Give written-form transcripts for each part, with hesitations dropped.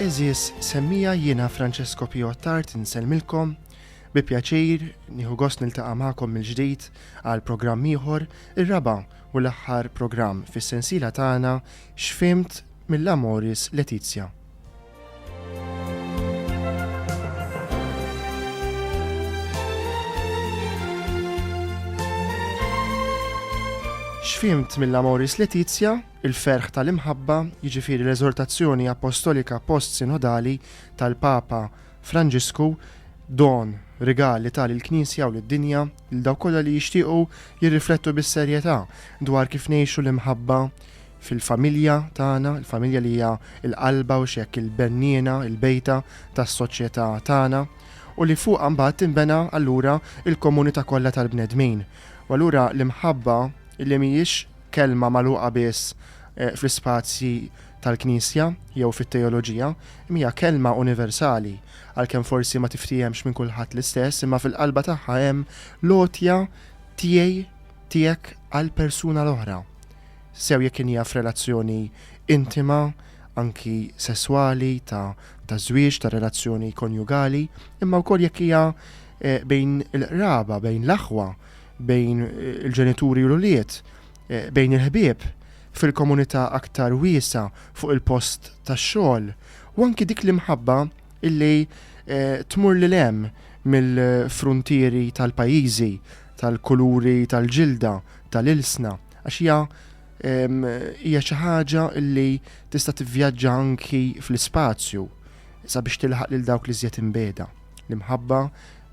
Eżis semmija jiena Francesco Piottart insellmilkom bi pjaċir nieħu gost niltaqa' magħkom mill-ġdid għal programm ieħor ir-raba' u l-aħħar programm fis-sensiela tagħna X'fimt mill-Amoris Letizia. X'fimt mill-Amoris Letizia, il-ferħ tal-imħabba, jiġifieri l-eżortazzjoni apostolika post-sinodali tal-Papa Franġisku, don rigali tal-Knisja u lid-dinja il dawk kollha li jixtiequ jirriflettu bis-serjetà dwar kif ngħixu l-imħabba fil-familja tagħna, il-familja li hija l-qalba u x'hekk il-benniena, il-bejta tas-soċjetà tagħna u li fuqha mbagħad tinbena allura il-komunità kollha tal-bnedmin. U allura l-imħabba illi mhijiex kelma magħluqa biss fl-ispazji tal-Knisja jew fit-teoloġija, hija kelma universali għalkemm forsi ma tiftihemx minn kulħadd l-istess, imma fil-qalba tagħha hemm lotja tiegħek għal persuna l-oħra. Sew jekk hija f'relazzjoni intima, anki sesswali, ta' żwieġ, ta' relazzjoni konjugali, imma wkoll jekk hija bejn il-qraba, bejn l-aħwa, bejn il-ġenituri u l-uliet, bejn il-ħbieb, fil-komunità aktar wiesa fuq il-post tax-xogħol, u anki dik l-imħabba illi tmur lil hemm mill-fruntieri tal-pajjiżi, tal-kuluri tal-ġilda, tal-ilsna, għax hija xi ħaġa illi tista' tivvjaġġa anki fl-ispazju sabiex tilħaq lil dawk li żjed imbeda. L-imħabba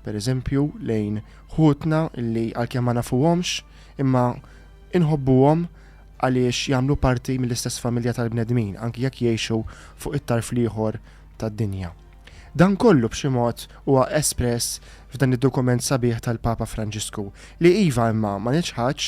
pereżempju lejn ħutna illi għalkemm ma nafuhomx imma inħobbuhom għaliex jagħmlu parti mill-istess familja tal-bnedmin anki jekk jgħixu fuq it-tarf ieħor tad-dinja. Dan kollu b'xi mod huwa espress f'dan id-dokument sabiħ tal-Papa Franġisku li iva imma ma niċħax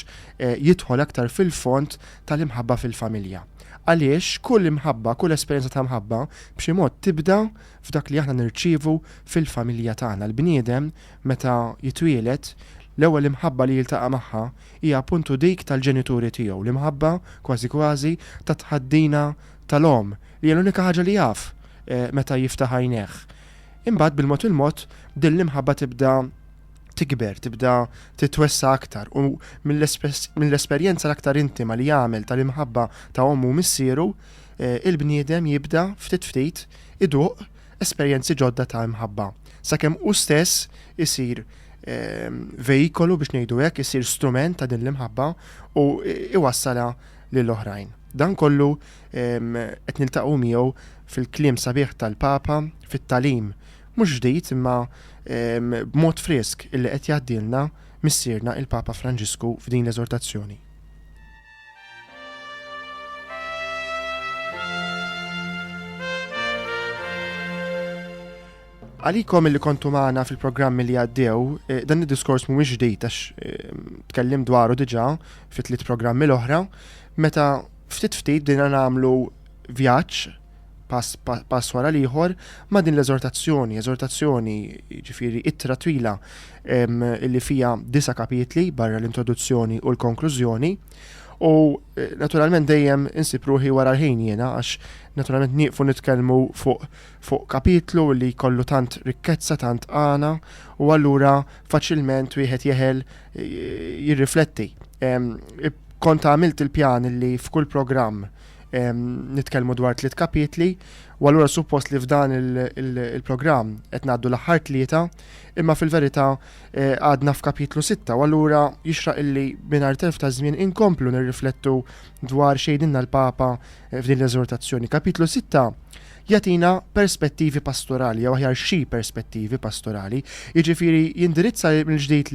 jidħol aktar fil-fond tal-imħabba fil-familja. Għaliex kull imħabba, kull esperjenza ta' mħabba b'xi mod tibda f'dak li aħna nirċievu fil-familja tagħna. L-bniedem meta jitwielet l-ewwel imħabba li jiltaqa' magħha hija appuntu dik tal-ġenituri tiegħu, l-imħabba kważi ta' tħaddina tal-om li hija l-unika ħaġa li jaf meta jiftaħ għajnejh. Imbagħad bil-mod il-mod din l-imħabba tibda tikber, tibda titwessa aktar u mill-esperjenza l-aktar intima li jagħmel tal-imħabba ta' ommu missieru, il-bniedem jibda ftit iduq esperjenzi ġodda ta' imħabba. Sakemm hu stess isir vejkolu biex ngħidu hekk, isir strument ta' din l-imħabba u iwassala lill-oħrajn. Dan kollu qed niltaqgħu miegħu fil-kliem sabiħ tal-Papa fit-tagħlim mhux ġdid imma b'mod frisk illi qed jgħaddilna missierna il-Papa Franġisku f'din l-eżortazzjoni. Għalikom illi kontu magħna fil-programmi li għaddew, dan id-diskors mhuwiex ġdid għax tkellim dwaru diġà fit-tliet programmi l-oħra, meta ftit bdejna nagħmlu vjaġġ pass wara l-ieħor ma' din l-eżortazzjoni ġifieri ittra twila illi fija 9 kapitli barra l-introduzzjoni u l-konklużjoni u naturalment dejjem insib ruħi wara l-ħin jiena għax naturalment nieqfu nitkellmu fuq kapitlu li jkollu tant rikkezza, tant għana u allura faċilment wieħed jeħel jirrifletti. Kont għamilt il-pjan illi f'kull programm nitkellmu dwar 3 kapitli u allura suppost li f'dan il-programm qed ngħaddu l-aħħar 3 imma fil-verità għadna f'kapitlu 6 u allura jixraq illi mingħajr telf ta' żmien inkomplu nirriflettu dwar xejdinna l-Papa f'din l-eżortazzjoni. Kapitlu 6 jagħtina perspettivi pastorali jew aħjar xi perspettivi pastorali, jiġifieri jindirizza mill-ġdid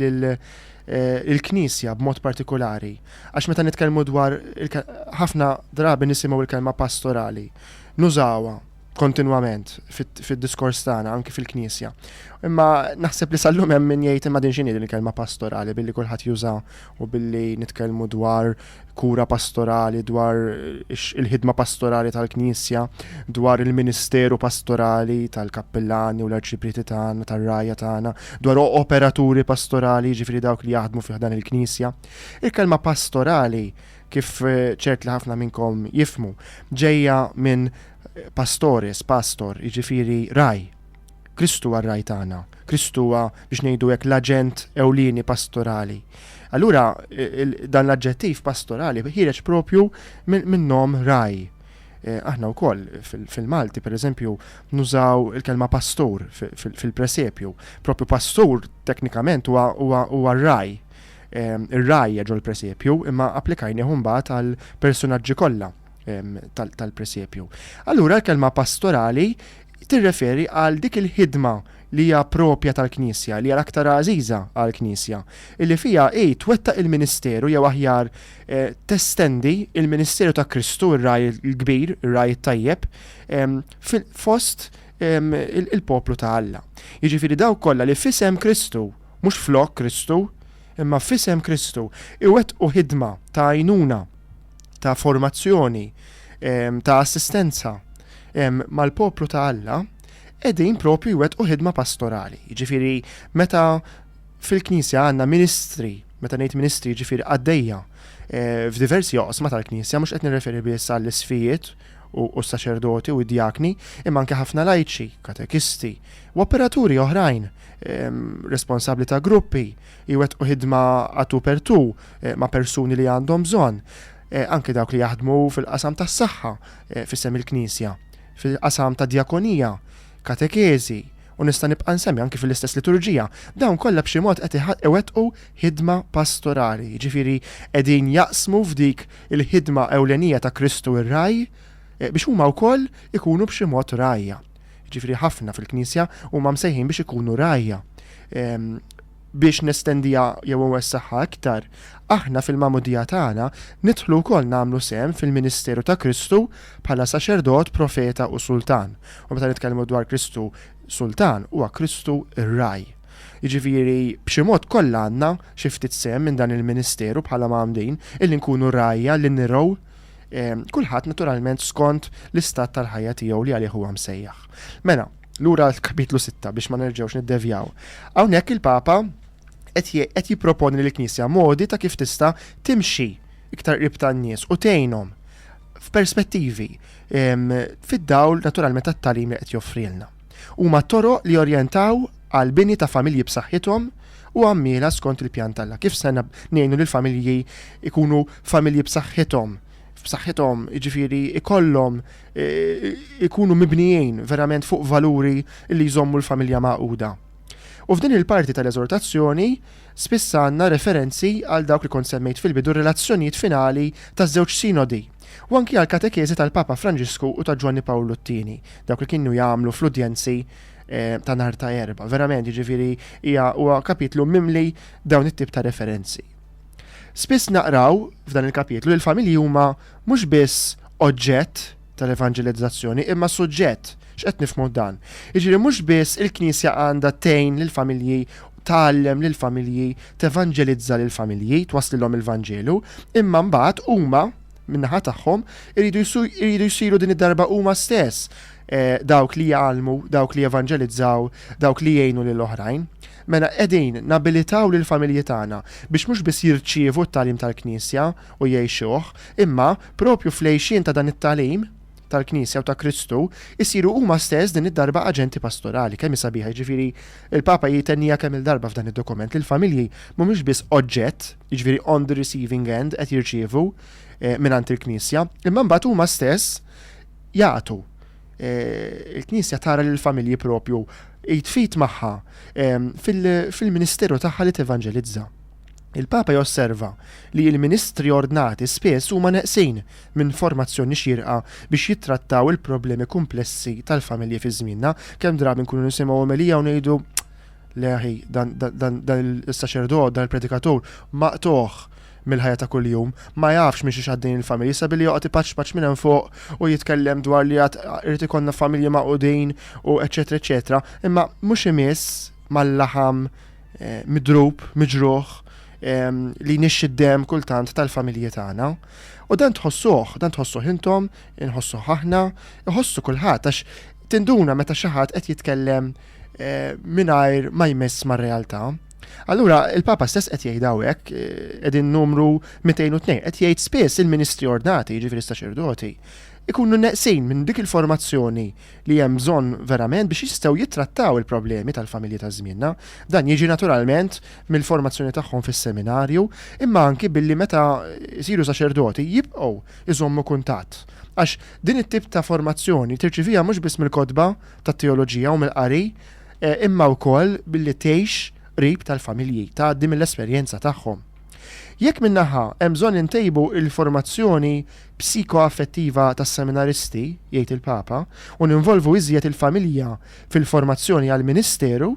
il-Knisja b'mod partikolari. Għax meta nitkellmu dwar ħafna drabi nisimgħu il-kelma pastorali. Nużawha kontinwament fid-diskors tagħna anke fil-Knisja. Imma naħseb li sallum hemm min jgħid imma din x'inhi din il-kelma pastorali billi kulħadd juża u billi nitkellmu dwar kura pastorali, dwar il-ħidma pastorali tal-Knisja, dwar il-ministeru pastorali tal-kappellani u l-arċiprieti tagħna, tar-rajja tagħna, dwar operaturi pastorali, ġifieri dawk li jaħdmu fih dan il-Knisja. Il-kelma pastorali kif ċert li ħafna minnkom jifmu ġejja minn pastores, pastor, jiġifieri raj. Kristu huwa r-raj tagħna. Kristu huwa biex ngħidu hekk l-aġent ewlieni pastorali. Allura dan l-aġġettiv pastorali ħireġ propju minnhom raj. Aħna wkoll fil-Malti pereżempju nużaw il-kelma pastur fil-presepju. Propju pastur teknikament huwa r-raj. Ir-raj ġol l-presepju imma applikajnieh mbagħad għal personaġġi kollha tal-presepju. Allura l-kelma pastorali tirreferi għal dik il-ħidma li hija propja tal-Knisja, li hija l-aktar għażiża għall-Knisja, illi fija twettaq il-ministeru jew aħjar testendi il-ministeru ta' Kristu, ir-raj il-kbir, ir-raj tajjeb, fost il-poplu ta' Alla. Jiġifieri dawk kollha li f'isem Kristu, mhux flok Kristu, imma f'isem Kristu, iwettqu ħidma ta' għajnuna, ta' formazzjoni, ta' assistenza mal-poplu ta' Alla, edin propju jwettqu ħidma pastorali. Jiġifieri meta fil-Knisja għandna ministri, meta ngħid ministri jiġifieri għaddejja f'diversi oqsma tal-Knisja, mhux qed nirreferi biss għall-isfijiet u s-saċerdoti u d-djakni, imma anke ħafna lajċi, katekisti u operaturi oħrajn, responsabbli ta' gruppi, jwettqu ħidma għatu per tu ma' persuni li għandhom bżonn. Anke dawk li jaħdmu fil-qasam tas-saħħa fis-sem il-Knisja, fil-qasam ta' djakonija, katekezi, u nista' nibqa' nsemmi anke fil-istess liturġija. Dawn kollha b'xi mod qed iwettqu ħidma pastorali, jiġifieri qegħdin jaqsmu f'dik il-ħidma ewlenija ta' Kristu ir-raj biex huma wkoll ikunu b'xi mod rajja. Jiġifieri ħafna fil-Knisja huma msejħin biex ikunu rajja. Biex nestendija jew wessaħħa aktar, aħna fil-mamudija tagħna nidħlu wkoll nagħmlu sehem fil-Ministeru ta' Kristu bħala saċerdot, profeta u sultan. U meta nitkellmu dwar Kristu sultan huwa Kristu ir-raj. Jiġifieri b'xi mod kollha għandna xi ftit sehem minn dan il-Ministeru bħala mamdin illi nkunu rajja li nirgħu kulħadd naturalment skont l-istat tal-ħajja tiegħu li għalih huwa msejjaħ. Mela, lura l-kapitlu 6 biex ma nerġgħux niddevjaw. Hawnhekk il-Papa qed jipproponi lill-Knisja modi ta' kif tista' timxi iktar qrib tan-nies u tgħinhom f'perspettivi fid-dawl naturalment tat-tagħlim li qed joffrilna. Huma toroq li jorjentaw għal bini ta' familji b'saħħithom u għammiela skont il-pjan tal-Alla. Kif se ngħinu lill familji ikunu familji b'saħħithom, jiġifieri ikollhom ikunu mibnijin verament fuq valuri li jżommu l-familja maquda. U f'din il-parti tal-eżortazzjoni spiss għandna referenzi għal dawk li kont semmejt fil-bidu relazzjonijiet finali taż-żewġ sinodi u anki għal katekesi tal-Papa Franġisku u ta' Giovanni Paolo II, dawk li kienu jagħmlu fl-udjenzi ta' nhar ta' Erba'. Verament jiġifieri huwa kapitlu mimli dawn it-tip ta' referenzi. Spiss naqraw f'dan il-kapitlu li l-familji huma mhux biss oġġett tal-evanġelizzazzjoni imma suġġett. X'qed nifhmu dan? Jiġifieri mhux biss il-Knisja għandha tgħin lill-familji, tgħallem lill-familji, tevanġelizza lill-familji, twaslilhom il-Vanġelu, imma mbagħad huma min-naħa tagħhom iridu jsiru din id-darba huma stess dawk li jgħallmu, dawk li jevanġelizzaw, dawk li jgħinu lill-oħrajn. Mela qegħdin nabilitaw lill-familji tagħna biex mhux biss jirċievu t-tagħlim tal-Knisja u jgħixuh, imma propju fl-għejxien ta' dan it-tagħlim tal-Knisja u ta' Kristu isiru huma stess din id-darba aġenti pastorali. Kemm sabiħa, jiġifieri il-Papa jitennija kemm il-darba f'dan id-dokument li l-familji mhumiex biss oġġett, jiġifieri on the receiving end qed jirċievu mingħand il-Knisja, imma mbagħad huma stess jagħtu. Il-Knisja tara lill familji propju jitfit magħha fil-ministeru tagħha li tevanġelizza. Il-Papa josserva li il-ministri ordnati spess huma neqsin minn formazzjoni xierqa biex jittrattaw il-problemi komplessi tal-familji fi żmienna, kemm drabi nkunu nisimgħu omelija u ngħidu leħi dan il-saċerdot, dan il-predikatur maqtuħ mill-ħajja ta' kuljum, ma jafx minn xi għaddejn il-familji, sabi li joqgħod ipaċċpaċ minn hemm fuq u jitkellem dwar li irid ikollna familji maqudin u eċetera eċetera, imma mhux imiss mal-laħam midrub, miġruħ li nixxiddem kultant tal-familji tagħna. U dan tħossuh intom, inħossuh aħna, iħossu kulħadd għax tinduna meta xi ħadd qed jitkellem mingħajr ma jmess mar-realtà. Allura il-Papa stess qed jgħid hawnhekk qegħdin numru 202 qed jgħid spiss il-ministri ordnati, jiġifieri saċerdoti, ikunu neqsin minn dik il-formazzjoni li hemm bżonn verament biex jistgħu jittrattaw il-problemi tal-familji ta' żmienna. Dan jiġi naturalment mill-formazzjoni tagħhom fis-seminarju, imma anki billi meta jsiru saċerdoti jibqgħu iżommu kuntatt. Għax din it-tip ta' formazzjoni tirċivija mhux biss mill-kodba tat-teoloġija u mill-qari, imma wkoll billi tgħix qrib tal-familji tgħaddi mill-esperjenza tagħhom. Jekk minnaħa hemm bżonn intejbu il-formazzjoni psikoaffettiva tas-seminaristi, jgħid il-Papa, u ninvolvu iżjed il-familja fil-formazzjoni għall-Ministeru,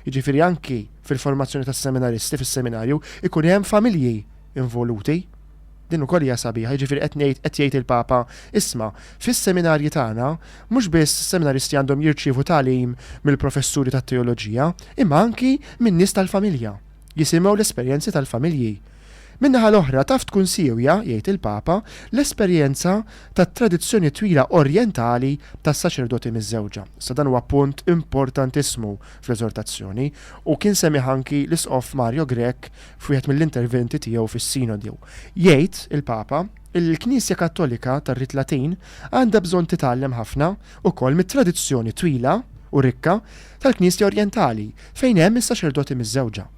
jiġifieri anki fil-formazzjoni tas-seminaristi fis-seminarju, ikun hemm familji involuti. Din ukoll hija sabiħa, jiġifieri qed jgħid il-Papa, isma' fis-seminarji tagħna mhux biss seminaristi għandhom jirċievu tagħlim mill-professuri tat-teoloġija, imma anki min-nies tal-familja. Jisimgħu l-esperjenzi tal-familji. Minnaħa l-oħra taf tkun siwja, jgħid il-Papa, l-esperjenza tat-tradizzjoni twila orjentali tas-saċerdoti miż-żewġa. Sa dan huwa punt importantissimu fl-eżortazzjoni u kien semmiħ anki l-isqof Mario Grech f'wieħed mill-interventi tiegħu fis-sinodju. Jgħid il-Papa il-Knisja Kattolika tar-Rit Latin għandha bżonn titgħallem ħafna ukoll mit-tradizzjoni twila u rikka tal-Knisja Orjentali fejn hemm is-saċerdoti miż-żewġa.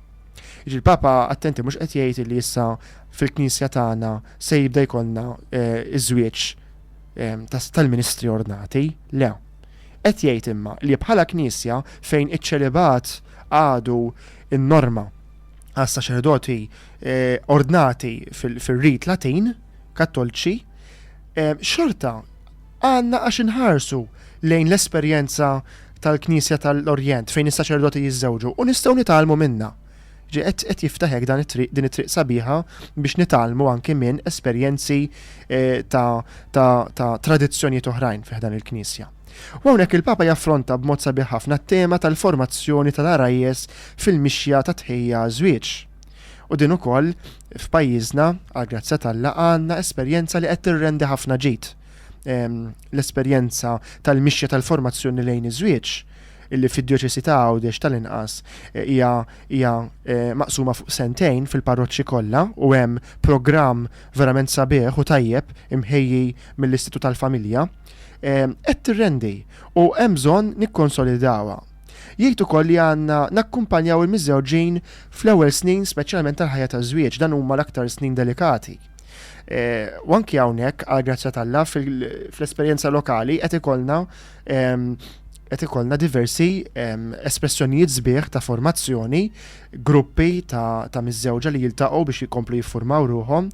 Il-Papa attenti mhux qed jgħid li issa fil-Knisja tagħna se jibda jkollna iż-żwieġ tal-ministri ordnati, le. Qed jgħid imma li bħala Knisja fejn iċ-ċelibat għadu n-norma għas saċerdoti ordnati fil-Rit Latin, Kattolċi, xorta għandna għax inħarsu lejn l-esperjenza tal-Knisja tal-Orjent fejn is-saċerdoti jiżżewġu u nistgħu nitgħalmu minnha. Qed jiftaħek din it-triq sabiħa biex nitalmu anke minn esperjenzi ta' tradizzjonijiet oħrajn fih dan il-Knisja. U hawnhekk il-Papa jaffronta b'mod sabiħ ħafna t-tema tal-formazzjoni tal-arajjes fil-mixja ta' tħejja żwieġ. U din ukoll f'pajjiżna għall-grazzja tal-Alla għandna esperjenza li qed tirrendi ħafna ġid. L-esperjenza tal-mixja tal-formazzjoni lejn iż-żwieġ illi fid-djoċesi ta' Għawdex tal-inqas hija maqsuma fuq sentejn fil-parroċċi kollha u hemm programm verament sabiħ u tajjeb imħejji mill-Istitut tal-Familja qed tirrendi u hemm bżonn nikkonsolidawha. Jgħid ukoll li għandna nakkumpanjaw il-miżżewġin fl-ewwel snin speċjalment tal-ħajja taż-żwieġ dan huma l-aktar snin delikati. U anki hawnhekk għall-grazzja tal-Alla fl-esperjenza lokali qed ikollna diversi espressjonijiet sbieħ ta' formazzjoni, gruppi ta' miż-żewġa li jiltaqgħu biex jikomplu jiffurmaw ruhom,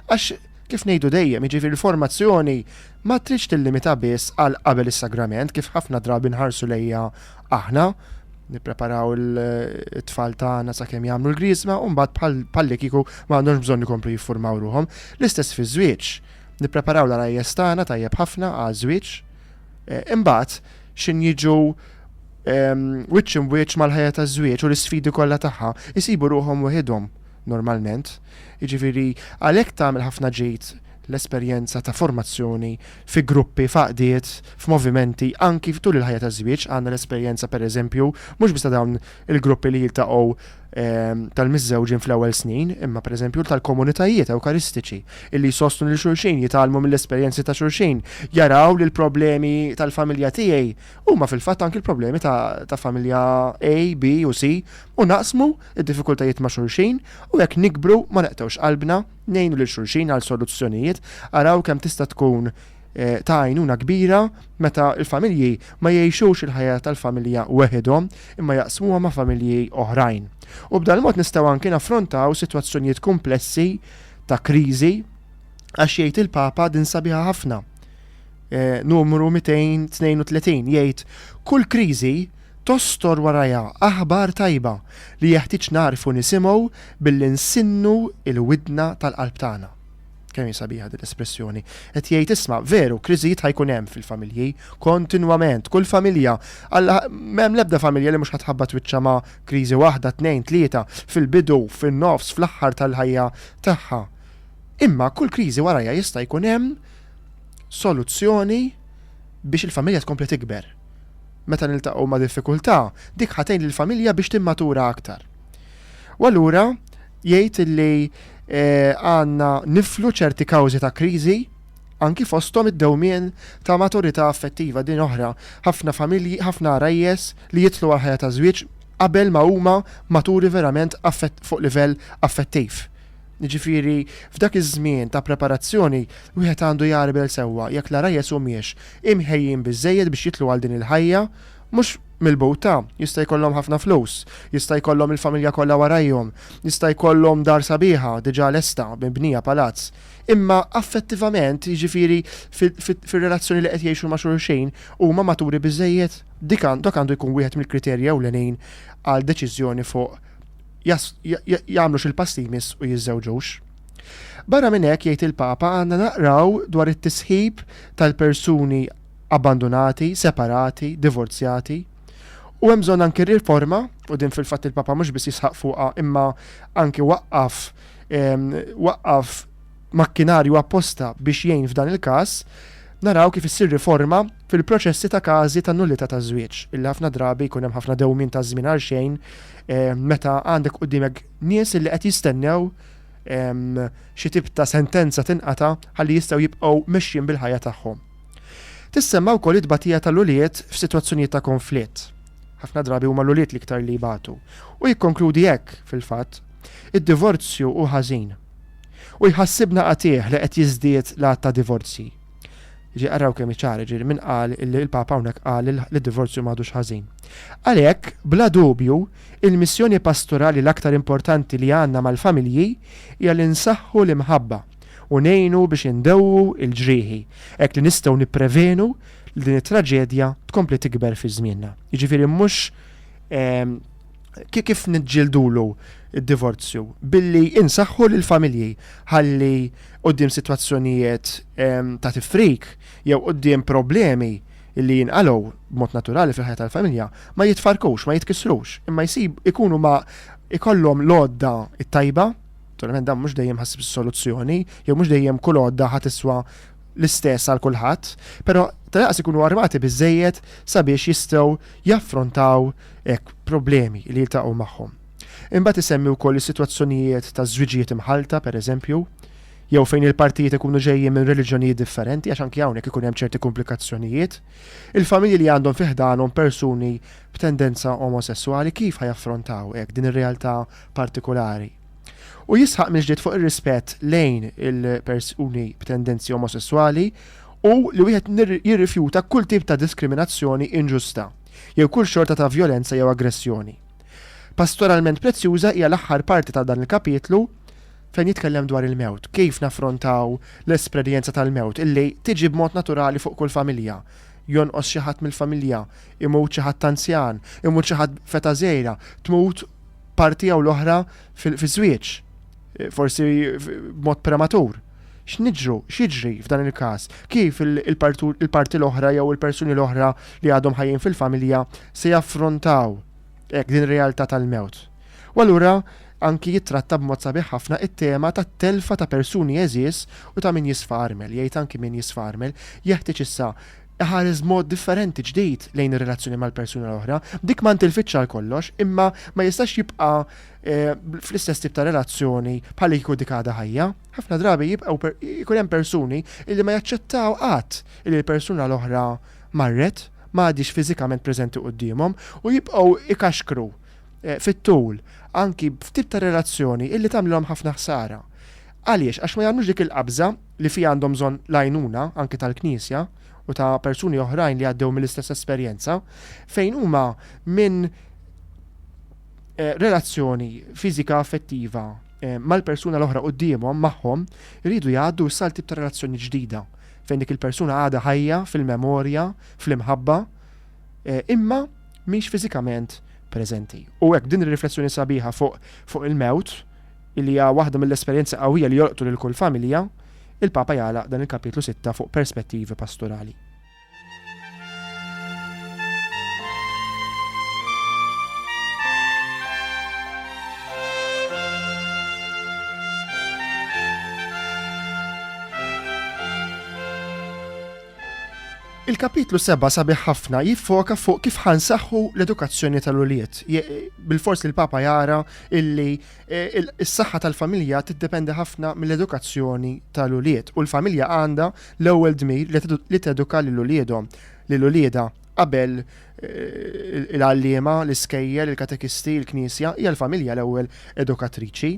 għax kif ngħidu dejjem, jiġifieri l-formazzjoni ma tridx tillimita biss għal qabel is-sagrament kif ħafna drabi nħarsu lejha aħna, nippreparaw it-tfal tagħna sakemm jagħmlu l-griżma u mbagħad bħalli kieku m'għandhomx bżonn ikomplu jiffurmaw ruhom. L-istess fiż-żwieġ, nippreparaw l-arajjes tagħna tajjeb ħafna għaż-żwieġ, imbagħad xin jiġu wiċċ imwiċċ mal-ħajja taż-żwieġ u l-isfidi kollha tagħha isibu ruhom waħedhom normalment. Jiġifieri għalhekk tagħmel ħafna ġid l-esperjenza ta' formazzjoni fi gruppi faqdiet, f'movimenti, anki tul il-ħajja taż-żwieġ għandna l-esperjenza pereżempju mhux biss ta' dawn il-gruppi li jiltaqgħu tal-miżżewġin fl-ewwel snin, imma pereżempju tal-komunitajiet ewkaristiċi illi jsostnu lil xulxin, jitgħallmu mill-esperjenzi ta' xulxin, jaraw li l-problemi tal-familja tiegħi huma fil-fatt anke l-problemi ta' familja A, B u C u naqsmu id-diffikultajiet ma' xulxin u hekk nikbru ma neqtewx qalbna ngħinu lil xulxin għal soluzzjonijiet, araw kemm tista' tkun ta' għajnuna kbira meta il-familji ma jgħixux il-ħajja tal-familja waħedhom imma jaqsmuha ma' familji oħrajn. U b'dan mod nistgħu anke naffrontaw sitwazzjonijiet komplessi ta' kriżi għax jgħid il-Papa din sabiħa ħafna. Numru 232 jgħid kull kriżi tostor warajha aħbar tajba li jeħtieġ narfu nisimgħu billi nsinnu il-widna tal-qalb tagħna. Kemm sabiħa din l-espressjoni. Qed jgħid isma' veru kriżijiet ħajkun hemm fil-familji kontinwament, kull familja, m'hemm l-ebda familja li mhux ħatħabba twiċċa ma' kriżi waħda, tnejn, tlieta fil-bidu, fin-nofs, fl-aħħar tal-ħajja tagħha. Imma kull kriżi warajha jista' jkun hemm soluzzjoni biex il-familja tkompli tikber. Meta niltaqgħu ma' diffikultà, dik ħatejn lill-familja biex timmatura aktar. U allura jgħid li għandna niflu ċerti kawżi ta' kriżi anki fosthom id-dewmien ta' maturità affettiva din oħra. Ħafna familji, ħafna rejjes li jitlu għal ħajja ta' żwieġ qabel ma huma maturi verament fuq livell affettiv. Ġifieri f'dak iż-żmien ta' preparazzjoni wieħed għandu jarbel sewwa jekk la rejjes humiex imħejjin biżejjed biex jitlu għal din il-ħajja mhux mill-bowta, jista' jkollhom ħafna flus, jista' jkollhom il-familja kollha warajhom, jista' jkollhom dar sabiħa diġà lesta mibnija palazz. Imma affettivament, jiġifieri fir-relazzjoni li qed jgħixu ma' xulxejn huma maturi biżejjed, dak għandu jkun wieħed mill-kriterji ewlenin għal deċiżjoni fuq jagħmlux il-pass jmiss u jiżżewġux. Barra minn hekk jgħid il-Papa għandna naqraw dwar it-tisħib tal-persuni abbandonati, separati, divorzjati. U hemm bżonn anke riforma, u din fil-fatt il-Papa mhux biss jisħaq fuqha imma anke waqqaf makkinarju apposta biex jgħin f'dan il-każ, naraw kif issir riforma fil-proċessi ta' każi ta' nullità ta' żwieġ. Illi ħafna drabi jkun hemm ħafna dewmien ta' żmien għal xejn meta għandek quddiemek nies li qed jistennew xi tip ta' sentenza tinqata ħalli jistgħu jibqgħu mexjin bil-ħajja tagħhom. Tissemma wkoll it-tbatija tal-uliet f'sitwazzjonijiet ta' konflitt. Ħafna drabi huma l-uliet li iktar li jbatu. U jikkonkludi hekk fil-fatt, id-divorzju hu ħażin. U jħassibna qatih li qed jiżdied l-att ta' divorzji. Ġi qaraw kemm iċari ġieli min qal il-Papa hawnhekk qal li d-divorzju m'għadux ħażin. Għalhekk, bla dubju, il-missjoni pastorali l-aktar importanti li għandna mal-familji hija li nsaħħu l-imħabba u ngħinu biex indewwu il-ġrieħi, hekk li nistgħu nipprevenu li din it-traġedja tkompli tikber fi żmienna. Jiġifieri mhux kif niġġieldulu id-divorzju billi insaħħu lill-familji ħalli quddiem sitwazzjonijiet ta' tifrik jew quddiem problemi li jinqalgħu b'mod naturali fil-ħajja tal-familja ma jitfarkux, ma jitkissrux, imma ikunu ma ikollhom l-għodda it-tajba. Naturalment dan mhux dejjem ħassib soluzzjoni, jew mhux dejjem kull għodda ħatiswa l-istess għal kulħadd, però tal-qas ikunu armati biżejjed sabiex jistgħu jaffrontaw hekk problemi li jiltaqgħu magħhom. Imbagħad isemmi wkoll is-sitwazzjonijiet ta' żwiġijiet imħalta pereżempju, jew fejn il-partijiet ikunu ġejjin minn reliġjonijiet differenti għax anke hawnhekk ikun hemm ċerti komplikazzjonijiet. Il-familji li għandhom fih danhom persuni b'tendenza omosessuali kif ħajaffrontaw hekk din ir-realtà partikolari. U jisħaq mill-ġdid fuq ir-rispett lejn il-persuni b'tendenzi omosessuali u li wieħed jirrifjuta kull tip ta' diskriminazzjoni inġusta jew kull xorta ta' violenza jew aggressjoni. Pastoralment prezzjuża hija l-aħħar parti ta' dan il-kapitlu fejn jitkellem dwar il-mewt, kif naffrontaw l-esperjenza tal-mewt illi tiġi b'mod naturali fuq kull familja. Jonqos xi ħadd mill-familja, imut xi ħadd anzjan, imut xi ħadd feta żgħira, tmut parti jew l-oħra fi-żwieġ, forsi b'mod prematur. X'jiġri f'dan il-każ? Kif il-parti l-oħra jew il-persuni l-oħra li għadhom ħajjin fil-familja se jaffrontaw hekk din ir-realtà tal-mewt. U allura anki jitratta b'mod sabiħ ħafna it-tema tat-telfa ta' persuni eżies u ta' min jisfarmel, jgħid anki min jisfarmel, jeħtieġ issa ħares mod differenti ġdid lejn ir-relazzjoni mal-persuna l-oħra, dik ma ntilfitx għal kollox, imma ma jistax jibqa' fl-istess tip ta' relazzjoni bħal jkun dik għadha ħajja. Ħafna drabi jibqgħu jkun hemm persuni li ma jaċċettaw qatt li l-persuna l-oħra marret, ma għadix fiżikament preżenti qudiemhom u jibqgħu ikaxkru fit-tul anki f'tip ta' relazzjoni illi tagħmlhom ħafna ħsara. Għaliex għax ma jagħmlux dik il-qabża li fi għandhom bżonn l-għajnuna anke tal-Knisja u ta' persuni oħrajn li għaddew mill-istess esperjenza fejn huma minn relazzjoni fiżika affettiva mal-persuna l-oħra qudiemhom magħhom iridu jgħaddu issa tip ta' relazzjoni ġdida fejn dik il-persuna għadha ħajja fil-memorja, fl-imħabba, imma mhix fiżikament preżenti. U hekk din ir-riflessjoni sabiħa fuq il-mewt illi hija waħda mill-esperjenzi qawwija li jolqtu lil kull familja, il-Papa jagħlaq dan il-kapitlu 6 fuq perspettivi pastorali. Il-kapitlu 7 sabiħ ħafna jiffoka fuq kif ħansaħħu l-edukazzjoni tal-uliet. Bil-fors li l-Papa jara illi is-saħħa tal-familja tiddependi ħafna mill-edukazzjoni tal-uliet u l-familja għandha l-ewwel dmir li teduka lill-ulieda qabel il-għalliema, l-iskejjel, il-katekisti, il-knisja, hija l-familja l-ewwel edukatriċi.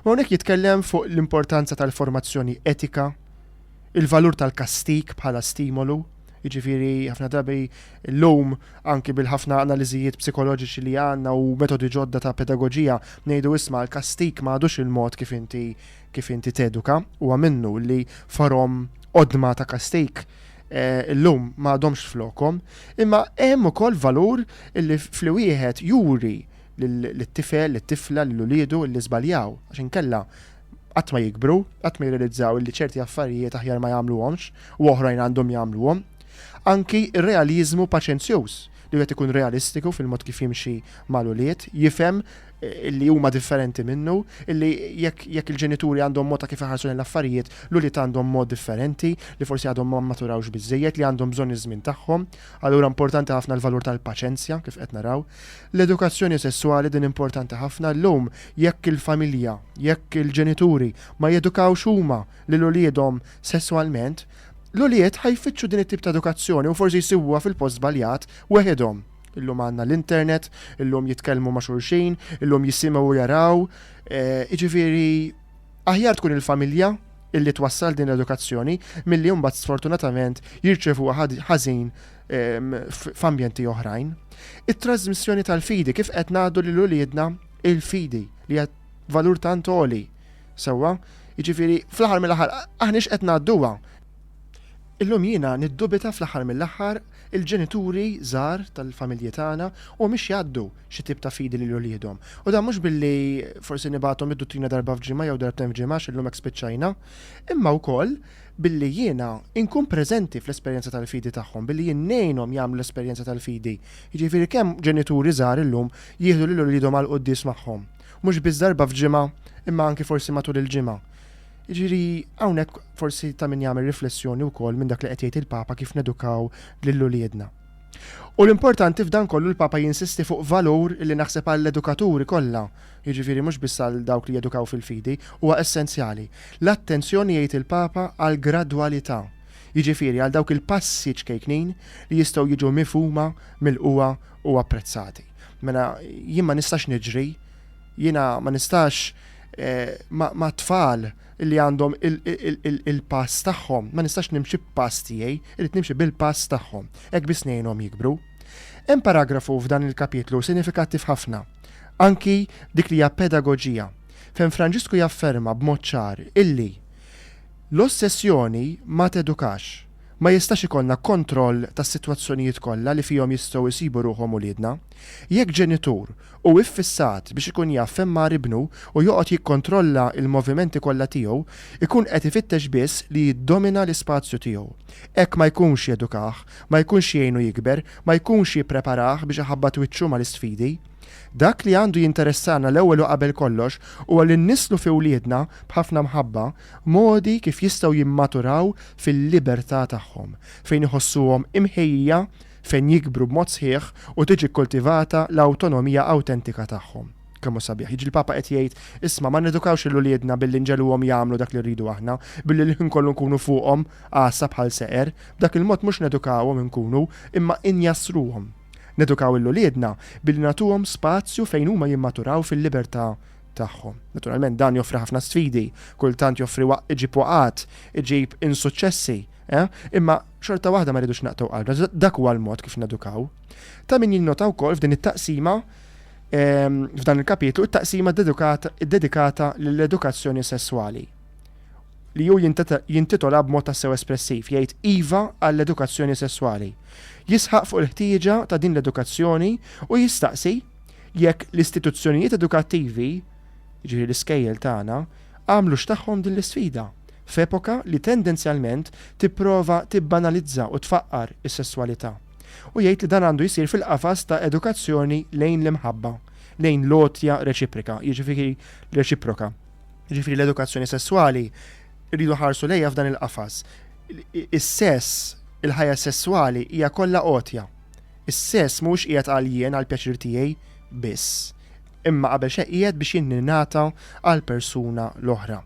U hawnhekk jitkellem fuq l-importanza tal-formazzjoni etika, il-valur tal-kastik bħala stimolu. Jiġifieri ħafna drabi l-lum anki bil-ħafna analiżijiet psikoloġiċi li għandna u metodi ġodda ta' pedagogija ngħidu isma' l-kastik m'għadux il-mod kif inti teduka huwa minnu li farhom qodma ta' kastik l-lum m'għadhomx flokhom, imma hemm ukoll valur illi fl-wieħed juri lit-tifel, lit-tifla, lill-uliedu li żbaljaw għax inkella qatt ma jikbru, qatt ma jirrealizzaw li ċerti affarijiet aħjar ma jagħmluhomx u oħrajn għandhom jagħmluhom. Anki ir-realizmu paċenzjuż li qed ikun realistiku fil-mod kif jimxi mal-ulied, jifhem li huma differenti minnu, illi jekk il-ġenituri għandhom mod ta' kif iħarsu l-affarijiet, l-ulied għandhom mod differenti, li forsi għadhom ma maturawx biżejjed, li għandhom bżonn iż-żmien tagħhom. Allura importanti ħafna l-valur tal-paċenzja kif qed naraw. L-edukazzjoni sessuali din importanti ħafna llum jekk il-familja, jekk il-ġenituri ma jedukawx huma lil uliedhom sesswalment, l-ulied ħajfittxu din it-tip ta' edukazzjoni u forsi jsibuha fil-post żbaljat weħedhom. Illum għandna l-internet, illum jitkellmu ma' xulxin, illum jisimgħu u jaraw. Jiġifieri aħjar tkun il-familja illi twassal din l-edukazzjoni milli mbagħad sfortunatament jirċevuha ħażin f'ambjenti oħrajn. It-trasmissjoni tal-fidi kif qed ngħaddu lil uliedna il-fidi li qed valur tant għoli. Sewwa, jiġifieri fl-aħħar mill-aħħar aħniex qed ngħadduha. Illum jiena niddubita fl-aħħar mill-aħħar il-ġenituri żgħar tal-familji tagħna u mhix jgħaddu xi tip ta' fidi lil uliedhom. U dan mhux billi forsi nibagħthom id-duttina darba f'ġimgħa jew darbtejn f'ġimgħa x'illum hekk spiċċajna, imma wkoll billi jiena inkun preżenti fl-esperjenza tal-fidi tagħhom, billi jien ngħinhom jagħmlu l-esperjenza tal-fidi. Jiġifieri kemm ġenituri żgħar illum jieħdu lil uliedhom għal qudies magħhom. Mhux biss darba f'ġimgħa, imma anki forsi matul il-ġimgħa. Jiġifieri hawnhekk forsi ta' min jagħmel riflessjoni wkoll minn dak li qed jgħid il-Papa kif nedukaw lill-uliedna. U l-importanti f'dan kollu l-Papa jinsisti fuq valur li naħseb għall-edukaturi kollha, jiġifieri mhux biss għal dawk li jedukaw fil-fidi, huwa essenzjali. L-attenzjoni jgħid il-Papa għal gradwalità. Jiġifieri għal dawk il-passi ċkejknin li jistgħu jiġu mifhuma, milquha u apprezzati. Mela jien ma nistax niġri, jiena ma nistax ma tfal li għandhom il-pass tagħhom, ma nistax nimxi b'pass tiegħi, irid nimxi bil-pass tagħhom, hekk biss ngħinhom jikbru. Hemm paragrafu f'dan il-kapitlu sinifikattiv ħafna, anki dik li hija pedagoġija, fejn Franġisku jafferma b'mod ċar illi l-ossessjoni ma tedukax, ma jistax ikollna kontroll tas-sitwazzjonijiet kollha li fihom jistgħu jsibu ruħhom uliedna. Jekk ġenitur u iffissat biex ikun jaf fejn mar ibnu u joqgħod jikkontrolla l-movimenti kollha tiegħu, ikun qed ifittex biss li jiddomina l-ispazju tiegħu. Hekk ma jkunx jedukah, ma jkunx jgħinu jikber, ma jkunx jippreparah biex iħabbat wiċċu mal-isfidi. Dak li għandu jinteressana l-ewwel u qabel kollox huwa li nnislu fi wliedna b'ħafna mħabba modi kif jistgħu jimmaturaw fil-libertà tagħhom, fejn iħossuhom imħejja, fejn jikbru b'mod sħiħ u tiġi kkultivata l-awtonomija awtentika tagħhom. Kemm hu sabiħ, jiġi l-Papa qed jgħid isma' ma nedukawx il-uliedna billi nġeluhom jagħmlu dak li rridu aħna, billi l-ħin kollu nkunu fuqhom qasa bħal seqer, b'dak il-mod mhux nedukawhom inkunu imma injassruhom. Nedukaw il-uliedna billi nagħtuhom spazju fejn huma jimmaturaw fil-libertà tagħhom. Naturalment dan joffri ħafna sfidi, kultant joffri iġib waqat, iġib insuċċessi, imma xorta waħda ma rridux naqtaw qalbna, dak huwa l-mod kif nedukaw. Ta' min jinnota wkoll f'din it-taqsima f'dan il-kapitlu it-taqsima dedikata lill-edukazzjoni sesswali li hu jintitola b'mod tassew espressiv, jgħid iva għall-edukazzjoni sesswali. Jisħaq fuq il-ħtieġa ta' din l-edukazzjoni u jistaqsi jekk l-istituzzjonijiet edukattivi, jiġifieri l-iskejjel tagħna, għamlux tagħhom din l-isfida f'epoka li tendenzjalment tipprova tibbanalizza u tfaqqar is-sesswalità. U jgħid li dan għandu jsir fil-qafas ta' edukazzjoni lejn l-imħabba, lejn lotja reċiproka, jiġifieri reċiproka. Jiġifieri l-edukazzjoni sesswali rridu ħarsu lejha f'dan il-qafas. Is-sess il-ħajja sesswali hija kollha qotja. Is-sess mhux qiegħed għal jien għal pjaċir tiegħi biss, imma qabel xejn qiegħed biex jinningħata għal persuna l-oħra.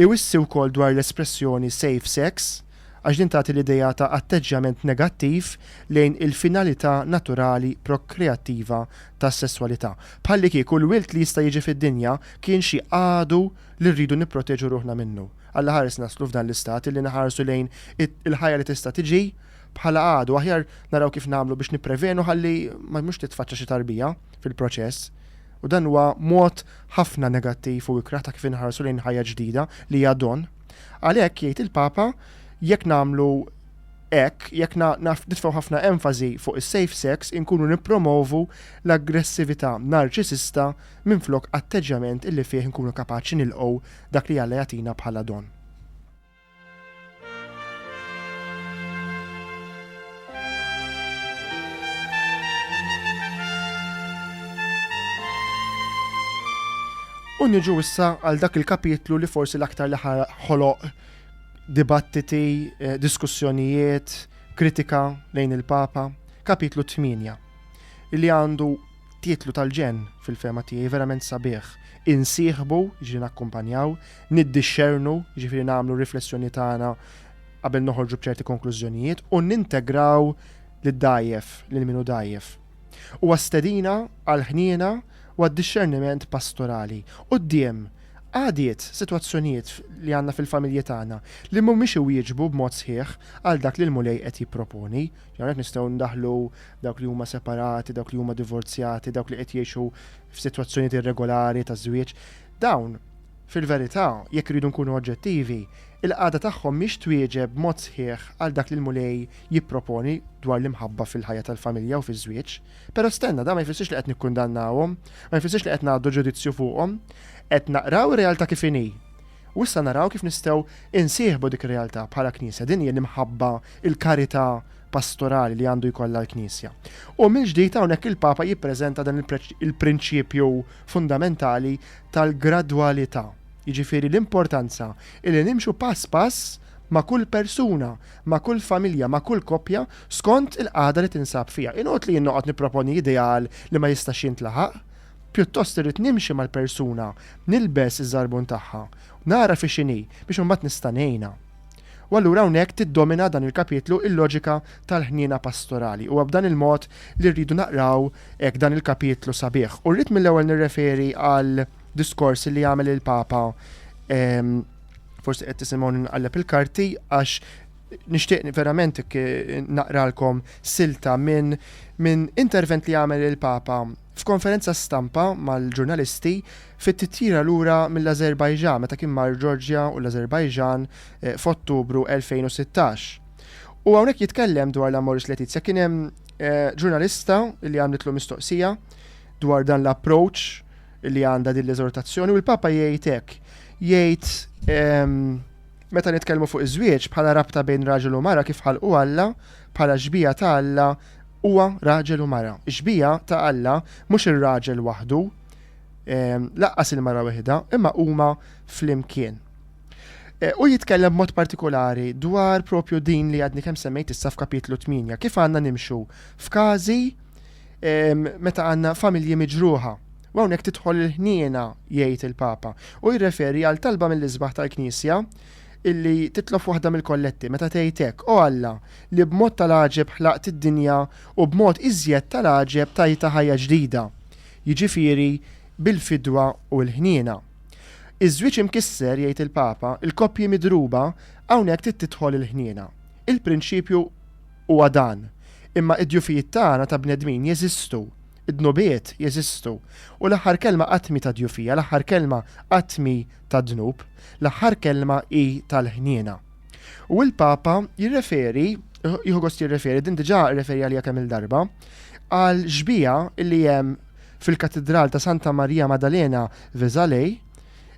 Iwissi wkoll dwar l-espressjoni safe sex għax din tagħti l-idea ta' atteġġjament negattiv lejn il-finalità naturali prokreattiva tas-sesswalità. Bħalli kieku l-wilt li jista' jiġi fid-dinja kien xi għadu li rridu nipproteġu ruħna minnu. Alla ħares naslu f'dan l-istat li naħarsu lejn il-ħajja li tista' tiġi bħala għadu, aħjar naraw kif nagħmlu biex nipprevenu ħalli ma mhux titfaċċa xi tarbija fil-proċess. U dan huwa mod ħafna negattiv u ikraħ ta' kif inħarsu lejn ħajja ġdida li hija don. Għalhekk jgħid il-Papa jekk nagħmlu hekk, jekk nitfgħu ħafna enfasi fuq is-safe sex inkunu nippromovu l-aggressività narċisista minflok atteġġjament illi fih nkunu kapaċi nilqgħu dak li Alla jagħtina bħala don. U niġu issa għal dak il-kapitlu li forsi l-aktar li ħoloq dibattiti, diskussjonijiet, kritika lejn il-Papa, kapitlu 8, illi għandu titlu tal-ġen fil-fema tiegħi verament sabiħ. Insieħbu, ġi nakkumpanjaw, niddixxernu, ġifieri nagħmlu riflessjoni tagħna qabel noħorġu b'ċerti konklużjonijiet u nintegraw lid-dajjef, lil minu dajjef. U għastedina għal-ħniena u għad-discerniment pastorali. Quddiem għadiet situazzjonijiet li għandna fil-familji tagħna li mhumiex iwieġbu b'mod sħiħ għal dak li l-mulej qed jipproponi. Ġeneralment nistgħu ndaħlu dawk li huma separati, dawk li huma divorzjati, dawk li qed jgħixu f'sitwazzjonijiet irregolari ta' żwieġ. Dawn fil-verità jekk iridu nkunu oġġettivi, il-qagħda tagħhom mhix twieġeb b'mod sħiħ għal dak li l-mulej jipproponi dwar l-imħabba fil-ħajja tal-familja u fiż-żwieġ. Però stenna da ma jfissirx li qed nikkundannawhom, ma jfissirx li qed ngħaddu ġudizzju fuqhom, qed naqraw ir-realtà kif inhi. U issa naraw kif nistgħu insieħbu dik ir-realtà bħala Knisja, din hija l-imħabba, il-karità pastorali li għandu jkollha l-Knisja. U mill-ġdid hawnhekk il-Papa jippreżenta dan il-prinċipju fundamentali tal-gradwalità. Jiġifieri l-importanza li nimxu pass pass ma' kull persuna, ma' kull familja, ma' kull koppja skont il-qagħda li tinsab fiha. Inqgħod li jinnoqgħod nipproponi ideal li ma jistax jintlaħaq, pjuttost irid nimxi mal-persuna, nilbes iż-żarbun tagħha, nara fi x'inhi biex imbagħad nista' ngħinha. U allura hawnhekk tiddomina dan il-kapitlu il-loġika tal-ħniena pastorali u b'dan il-mod li rridu naqraw hekk dan il-kapitlu sabiħ. U rrid mill-ewwel nirreferi għal diskorsi li jagħmel il-Papa, forsi qed tisimgħu nqalleb il-karti għax nixtieq verament naqralkom silta minn intervent li jagħmel il-Papa f'konferenza stampa mal-ġurnalisti fit-titjira lura mill-Azerbajġan meta kien mar Ġorġja u l-Azerbajġan f'Ottubru 2016. U hawnhekk jitkellem dwar l-Amoris Letizia, kien hemm ġurnalista li għamlitlu mistoqsija dwar dan l-approach li għandha din l-eżortazzjoni u l-Papa jgħid hekk, jgħid meta nitkellmu fuq iż-żwieġ bħala rabta bejn raġel u mara kif ħalqu Alla bħala ġbija ta' Alla huwa raġel u mara. Ġbija ta' Alla mhux ir-raġel waħdu, laqqas il-mara waħda, imma huma flimkien. U jitkellem b'mod partikolari dwar propju din li għadni kemm semmejt issa f'kapitlu 8, kif għandna nimxu f'każi meta għandna familji miġruħa. U hawnhekk tidħol il-ħniena jgħid il-Papa u jirreferi għal talba mill-isbaħ tal-Knisja illi titlob waħda mill-kolletti meta tgħid hekk, o Alla li b'mod tal-għaġeb ħlaqt id-dinja u b'mod iżjed tal-għaġeb tajta ħajja ġdida. Jiġifieri bil-fidwa u l-ħniena. Iż-żwieġ imkisser jgħid il-Papa, il-koppji midruba hawnhekk tidħol il-ħniena. Il-prinċipju huwa dan, imma id-djufijiet tagħna ta' bnedmin jeżistu, id-dnubiet jeżistu u l-aħħar kelma qatmi ta' djufija, l-aħħar kelma qatmi ta' dnub, l-aħħar kelma hi tal-ħniena. U l-Papa jirreferi, jieħu gost jirreferi, din diġà irreferi għalija kemm il-darba, għal ġbija illi hemm fil-Katedral ta' Santa Maria Maddalena Vesalej,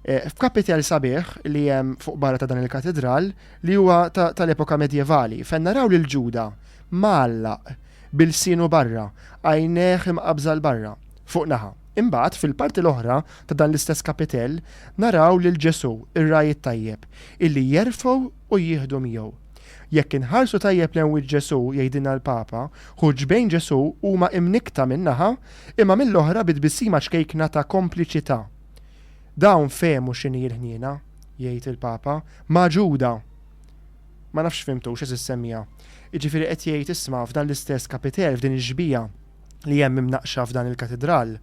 f'kapitel sabiħ li hemm fuq barra ta' dan il-katedral li huwa tal-epoka medjevali, fejn naraw lil Ġuda mgħallaq bil-sinu barra, għajneħ imqabża l-barra, fuq naħa. Imbagħad fil-parti l-oħra ta' dan l-istess kapitel naraw lil Ġesu ir-rajt tajjeb illi jerfgħu u jieħdu miegħu. Jekk inħarsu tajjeb lejn wiċċ Ġesu jgħidilna l-Papa, hu ġbejn Ġesu huma imnikta minnaħa imma mill-oħra bitbissima ċkejkna ta' kompliċità. Dawn fehmu x'inhi l-ħniena, jgħid il-Papa, ma' Ġuda. Ma nafx fimtux eżis semmija. Jiġifieri qed jgħid isma' f'dan l-istess kapitel f'din iġbija li hemm imnaqxa f'dan il-katedral.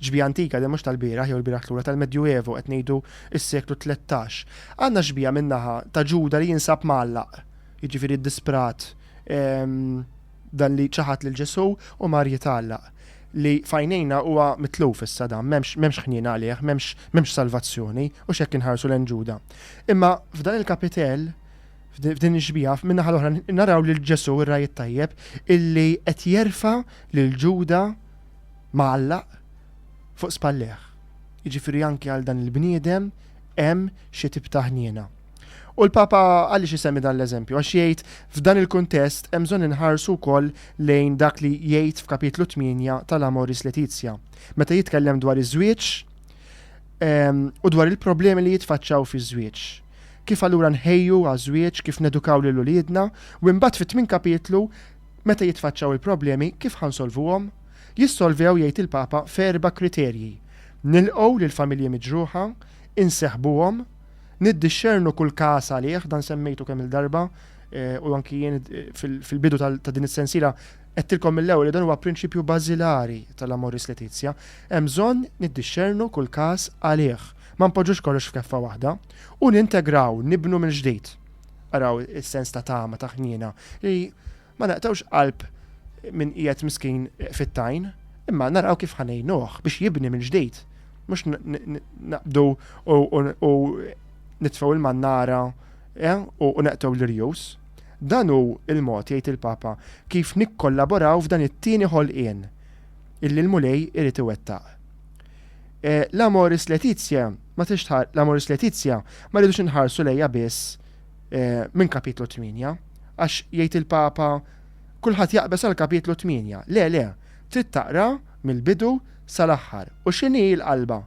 Ġbija antika li mhux tal-bieraħ jew l-bieraħ lura tal-Medjuevu qed ngħidu s-seklu 13. Għandna ġbija minnaħa ta' Ġuda li jinsab mgħallaq, jiġifieri d-disprat dan li ċaħat lil Ġesu u mar jitgħallaq li fajnejna huwa mitluf issa dan, m'hemmx ħnien għalih, m'hemmx salvazzjoni u x'hekk inħarsu lejn Ġuda. Imma f'dan il-kapitel f'din iġbija minnaħa l-oħra naraw lil Ġesu ir-Rajt Tajjeb illi qed jerfa' lil Ġuda mgħallaq fuq spalleħ. Jiġifieri anke għal dan il-bniedem hemm xi tip ta' ħniena. U l-Papa għaliex isemmi dan l-eżempju għax jgħid f'dan il-kuntest hemm bżonn inħarsu wkoll lejn dak li jgħid f'kapitlu 8 tal-Amoris Laetitia. Meta jitkellem dwar iż-żwieġ u dwar il-problemi li jitfaċċaw fiż-żwieġ. Kif allura nħejju għaż-żwieġ, kif nedukaw lil uliedna, u mbagħad fit-8 kapitlu meta jitfaċċaw il-problemi kif ħansolvuhom. Jissolvew jgħid il-Papa f'4 kriterji. Nilqgħu lil familji miġruħa, inseħbuhom, niddixxernu kull każ għalih, dan semmejtu kemm il-darba u anki jien fil-bidu ta' din is-sensiela qedtilkom mill-ewwel li dan huwa prinċipju bażilari tal-Amoris Laetitia. Hemm bżonn niddixxernu kull każ għalih. Ma npoġġux kollox f'keffa waħda u nintegraw, nibnu minn ġdid. Araw is-sens ta' tama ta' ħniena li ma naqtawx qalb minn qiegħed miskin fit-tajn, imma naraw kif ħanejnuh biex jibni minn ġdid. Mhux naqbdu u nitfgħu il-mannara u naqtaw l-irjus. Dan hu il-mod jgħid il-Papa kif nikkollaboraw f'dan it-tieni ħolqien illi l-mulej irid iwettaq. L-Amoris Laetitia l-Amoris Laetitia ma rridux inħarsu lejha biss minn kapitlu 8 għax jgħid il-Papa kulħadd jaqbes għal kapitlu 8. Le, trid taqra mill-bidu sal-aħħar. U x'inhi l-qalba?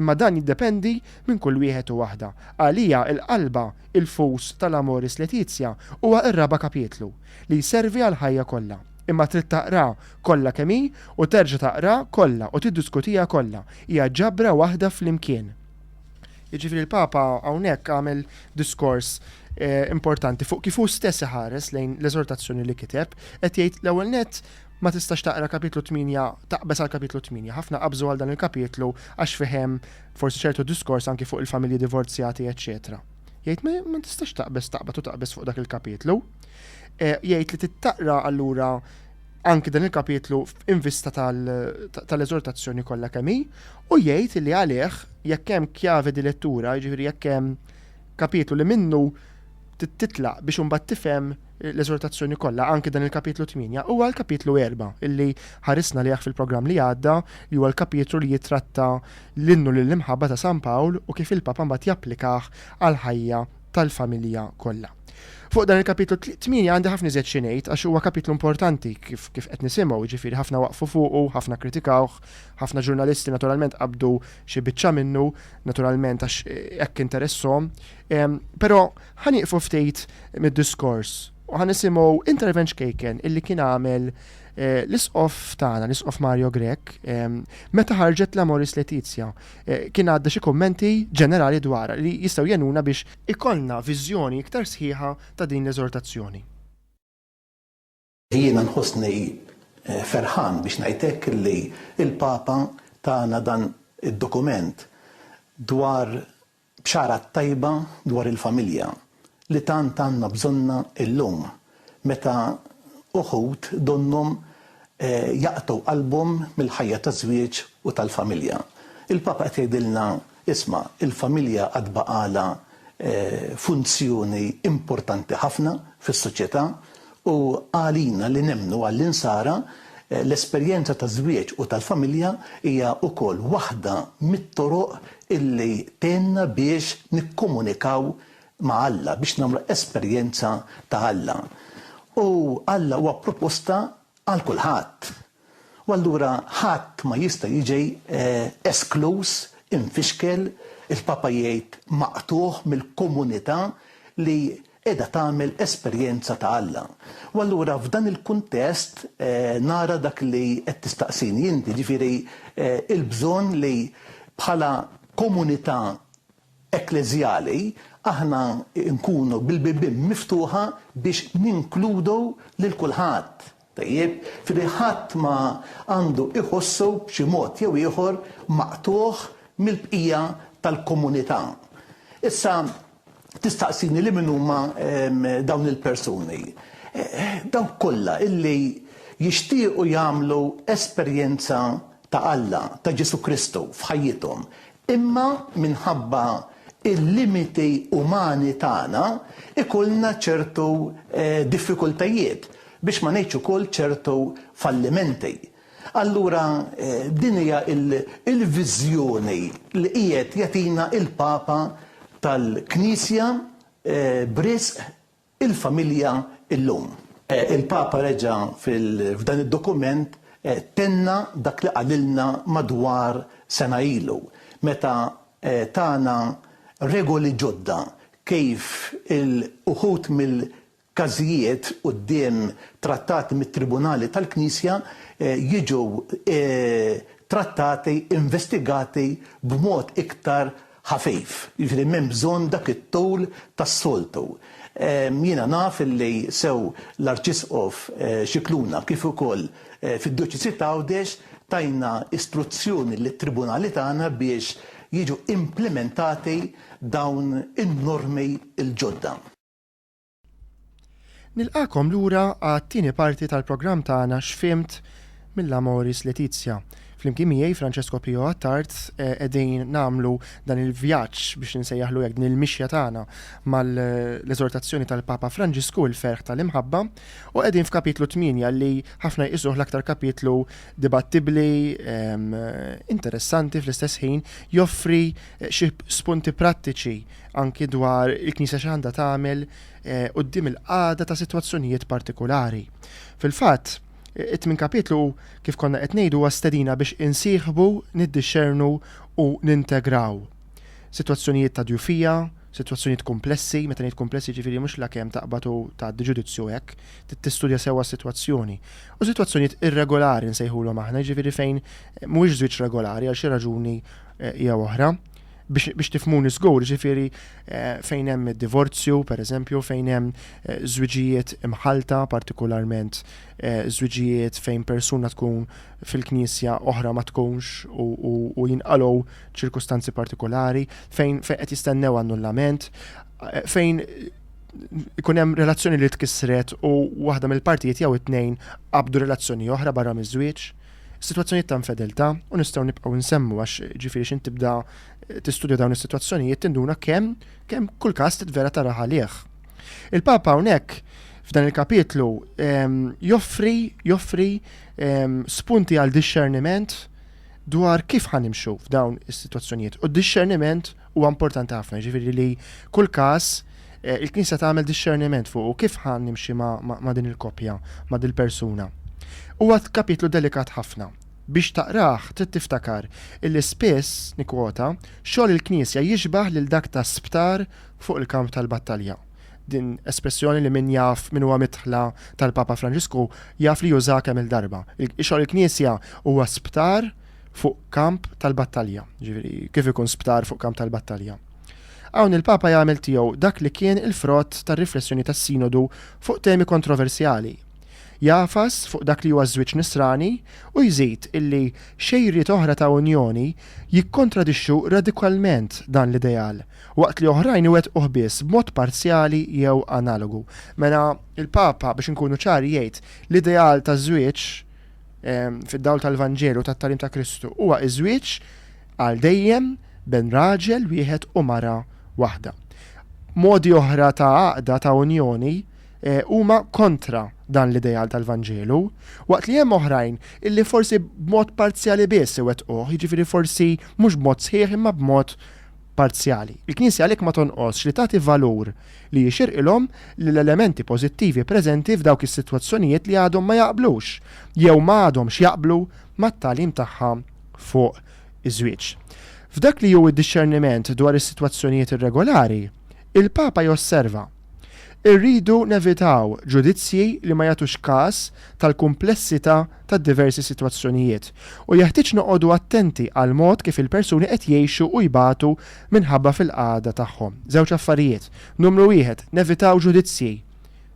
Imma dan jiddependi minn kull wieħed u waħda. Għalija l-qalba il-fus tal-Amoris Laetitia huwa r-raba' kapitlu li jservi għal ħajja kollha. Imma trid taqra kollha kemm hi u terġa' taqra kollha u tiddiskutiha kollha. Hija ġabra waħda flimkien. Jiġifieri il-Papa hawnhekk għamel diskors importanti fuq kif hu stess iħares lejn l-eżortazzjoni li kiteb, qed jgħid l-ewwel nett ma tistax taqra kapitlu 8 taqbes għal kapitlu 8. Ħafna qabżu għal dan il-kapitlu għax fihem forsi ċertu diskors anki fuq il-familji divorzjati, eċċetera. Jgħid ma tistax taqbes fuq dak il-kapitlu. Jgħid li tittaqra allura anki dan il-kapitlu invista tal-eżortazzjoni kollha kemm hi u jgħid li għalih jekk hemm kjavi di lettura, jiġifieri jekk hemm kapitlu li minnu titlaq biex imbagħad tifhem l-eżortazzjoni kollha anke dan il-kapitlu 8 huwa l-kapitlu 4 illi ħarisna lih fil-programm li għadda li huwa l-kapitlu li jitratta l-innu lill-imħabba ta' San Pawl u kif il-Papa mbagħad japplikah għal ħajja tal-familja kollha. Fuq dan il-kapitlu 8 għandi ħafna iżjed xi ngħid għax huwa kapitlu importanti kif qed nisimgħu, jiġifieri ħafna waqfu fuqu, ħafna kritikawh, ħafna ġurnalisti naturalment qabdu xi biċċa minnu naturalment għax hekk interessom. Però ħanieqfu ftit mid-diskors u ħanisimgħu intervent xkejken illi kien għamel l-isqof tagħna, l-isqof Mario Grech, meta ħarġet l-Amoris Laetitia, kien għadda xi kummenti ġenerali dwarha li jistgħu jenuna biex ikollna viżjoni iktar sħiħa ta' din l-eżortazzjoni. Jiena nħossni ferħan biex ngħidlek li il-Papa tagħna dan id-dokument dwar bxara tajba dwar il-familja li tant għandna bżonna illum meta uħud donnom jaqtaw qalbhom mill-ħajja taż-żwieġ u tal-familja. Il-Papa qed jgħidilna isma' il-familja qed baqala funzjoni importanti ħafna fis-soċjetà u għalina li nemmnu għall-insara l-esperjenza taż-żwieġ u tal-familja hija wkoll waħda mit-toroq illi tenna biex nikkomunikaw ma' Alla biex nagħmlu esperjenza ta' Alla. U Alla huwa proposta għal kulħadd. U allura ħadd ma jista' jiġi esklus, infixkel, il-Papa jgħid maqtuh mill-komunità li qiegħda tagħmel esperjenza ta' Alla. U allura f'dan il-kuntest nara dak li qed tistaqsini inti, ġifieri il-bżonn li bħala komunità ekklezjali aħna nkunu bil-bibien miftuħa biex ninkludu lil kulħadd. Tajjeb, fili ħadd ma għandu iħossu b'xi mod jew ieħor maqtuħ mill-bqija tal-komunità. Issa tistaqsini li min huma dawn il-persuni. Dawn kollha illi jixtiequ jagħmlu esperjenza ta' Alla, ta' Ġesu Kristu f'ħajjithom, imma minħabba il-limiti umani tagħna ikollna ċertu diffikultajiet biex ma ngħidx ukoll ċertu fallimenti. Allura din hija il-viżjoni li qiegħed jagħtina il-Papa tal-Knisja b'risq il-familja illum. Il-Papa reġa' f'dan id-dokument tenna dak li qalilna madwar sena ilu, meta tagħna regoli ġodda kif il-uħut mill-każijiet quddiem trattati mit-Tribunali tal-Knisja jiġu trattati, investigati b'mod iktar ħafif. Jiġifieri m'hemm bżonn dak it-tul tas-soltu. Jiena naf li sew l-Arċisqof Xikluna kif ukoll fid-Diċeżi ta' Għawdex tajna istruzzjoni lit-Tribunali tagħna biex jiġu implementati dawn in-normi il-ġodda. Nilqakom lura għat-tieni parti tal-programm tagħna x'fimt mill-Amoris Laetitia. Flimkien miegħi Francesco Pio Attard qegħdin nagħmlu dan il-vjaġġ biex ninsejjaħlu hekk din il-mixja tagħna mal-eżortazzjoni tal-Papa Franġisku il-ferħ tal-imħabba u qegħdin f'kapitlu 8 li ħafna jqisuh l-aktar kapitlu dibattibbli, interessanti fl-istess ħin, joffri xi spunti prattiċi anki dwar il-Knisja x'għandha tagħmel quddiem il-qagħda ta' sitwazzjonijiet partikolari. Fil-fatt, it-tmin kapitlu kif konna qed ngħidu huwa stedina biex insieħbu, niddixxernu u nintegraw. Sitwazzjonijiet ta' djufija, sitwazzjonijiet komplessi, meta ngħid komplessi ġifieri mhux lakemm taqbatu tgħaddi ġudizzju hekk, tistudja sewwa s-sitwazzjoni. U sitwazzjonijiet irregolari nsejħulhom aħna, ġifieri fejn mhuwiex żwieġ regolari għal xi raġuni jew oħra. Biex tifmuni żgur, ġifieri fejn hemm id-divorzju, pereżempju, fejn hemm żwiġijiet imħalta, partikolarment żwiġijiet fejn persuna tkun fil-Knisja oħra ma tkunx u jinqalgħu ċirkustanzi partikolari, fejn qed jistennew annullament, fejn ikun hemm relazzjoni li tkissret u waħda mill-partijiet jew it-tnejn qabdu relazzjoni oħra barra miż-żwieġ. Situazzjonijiet ta' infideltà u nistgħu nibqgħu nsemmu għax ġifieri x'in tibda tistudja dawn is-sitwazzjonijiet tinduna kemm kull każ titvera taraħ għalih. Il-Papa hawnhekk f'dan il-kapitlu joffri spunti għal discerniment dwar kif ħanimxu f'dawn is-sitwazzjonijiet. U d-discerniment huwa importanti ħafna, ġifieri li kull każ il-Knisja tagħmel discerniment fuq kif ħannimxi ma' din il-koppja, ma' din il-persuna. Huwa kapitlu delikat ħafna. Biex taqrah trid tiftakar illi spiss nikwota xogħol il-Knisja jiġbaħ lil dak ta' sptar fuq il-kamp tal-battalja. Din espressjoni li min jaf min huwa mitħla tal-Papa Franġisku jaf li juża kemm il-darba. Xogħol il-Knisja huwa sptar fuq kamp tal-battalja. Ġifieri kif ikun sptar fuq kamp tal-battalja. Hawn il-Papa jagħmel tiegħu dak li kien il-frott tar-riflessjoni tas-Sinodu fuq temi kontroversjali. Jafas fuq dak li huwa żwieġ nisrani u jżid illi xejriet oħra ta' unjoni jikkontradixxu radikalment dan l-ideal, waqt li oħrajn iwettquh biss b'mod parzjali jew analogu. Mela il-Papa biex inkunu ċari jgħid l-ideal ta' żwieġ fid-dawl tal-Vanġelu tat-Tagħlim ta' Kristu huwa iż-żwieġ għal dejjem bejn raġel wieħed u mara waħda. Modi oħra ta' għaqda ta' unjoni huma kontra dan l-ideal tal-Vanġelu, waqt li hemm oħrajn illi forsi b'mod parzjali biss iwettquh, jiġifieri forsi mhux b'mod sħiħ imma b'mod parzjali. Il-Knisja għalhekk ma tonqosx li tagħti valur li jixirqilhom l-elementi pożittivi preżenti f'dawk is-sitwazzjonijiet li għadhom ma jaqblux jew ma għadhomx jaqblu mat-tagħlim tagħha fuq iż-żwieġ. F'dak li hu d-discerniment dwar is-sitwazzjonijiet irregolari, il-Papa josserva Irridu nevitaw ġudizzji li ma jagħtux każ tal-kumplessità tad-diversi sitwazzjonijiet u jeħtieġ noqogħdu attenti għal mod kif il-persuni qed jgħixu u jbatu minħabba fil-qagħda tagħhom. Żewġ affarijiet. Numru wieħed, nevitaw ġudizzji.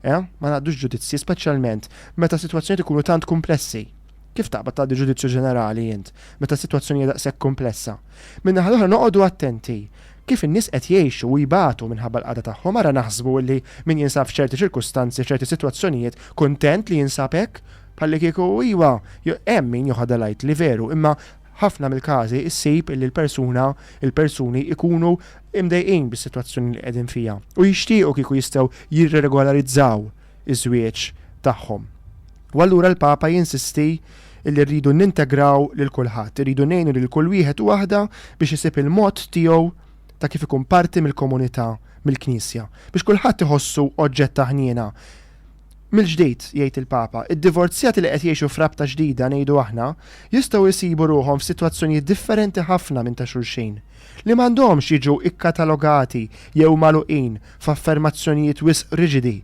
Ma ngħaddux ġudizzji speċjalment meta sitwazzjonijiet ikunu tant komplessi. Kif taqbad tgħaddi ġudizzju ġenerali int meta sitwazzjoni daqshekk komplessa? Min-naħa l-oħra noqogħdu attenti kif in-nies qed jgħixu u jbatu minħabba l-qagħda tagħhom ara naħsbu li min jinsab f'ċerti ċirkustanzi, ċerti sitwazzjonijiet kuntent li jinsab hekk bħalli kieku iwa hemm min joħodha lajt li veru, imma ħafna mill-każi issib illi il-persuni ikunu imdejqin bis-sitwazzjoni li qegħdin fiha u jixtiequ kieku jistgħu jirregolarizzaw iż-żwieġ tagħhom. U allura l-Papa jinsisti illi rridu nintegraw lil kulħadd, irridu ngħinu lil kull wieħed u waħda biex isib il-mod tiegħu ta' kif ikun parti mill-komunità, mill-Knisja, biex kulħadd iħossu oġġett ta' ħniena. Mill-ġdid, jgħid il-Papa, id-divorzjati li qed jgħixu f'rabta ġdida ngħidu aħna jistgħu jsibu ruhom f'sitwazzjonijiet differenti ħafna minn ta' xulxin li m'għandhomx jiġu ikkatalogati jew magħluqin f'affermazzjonijiet wisq riġidi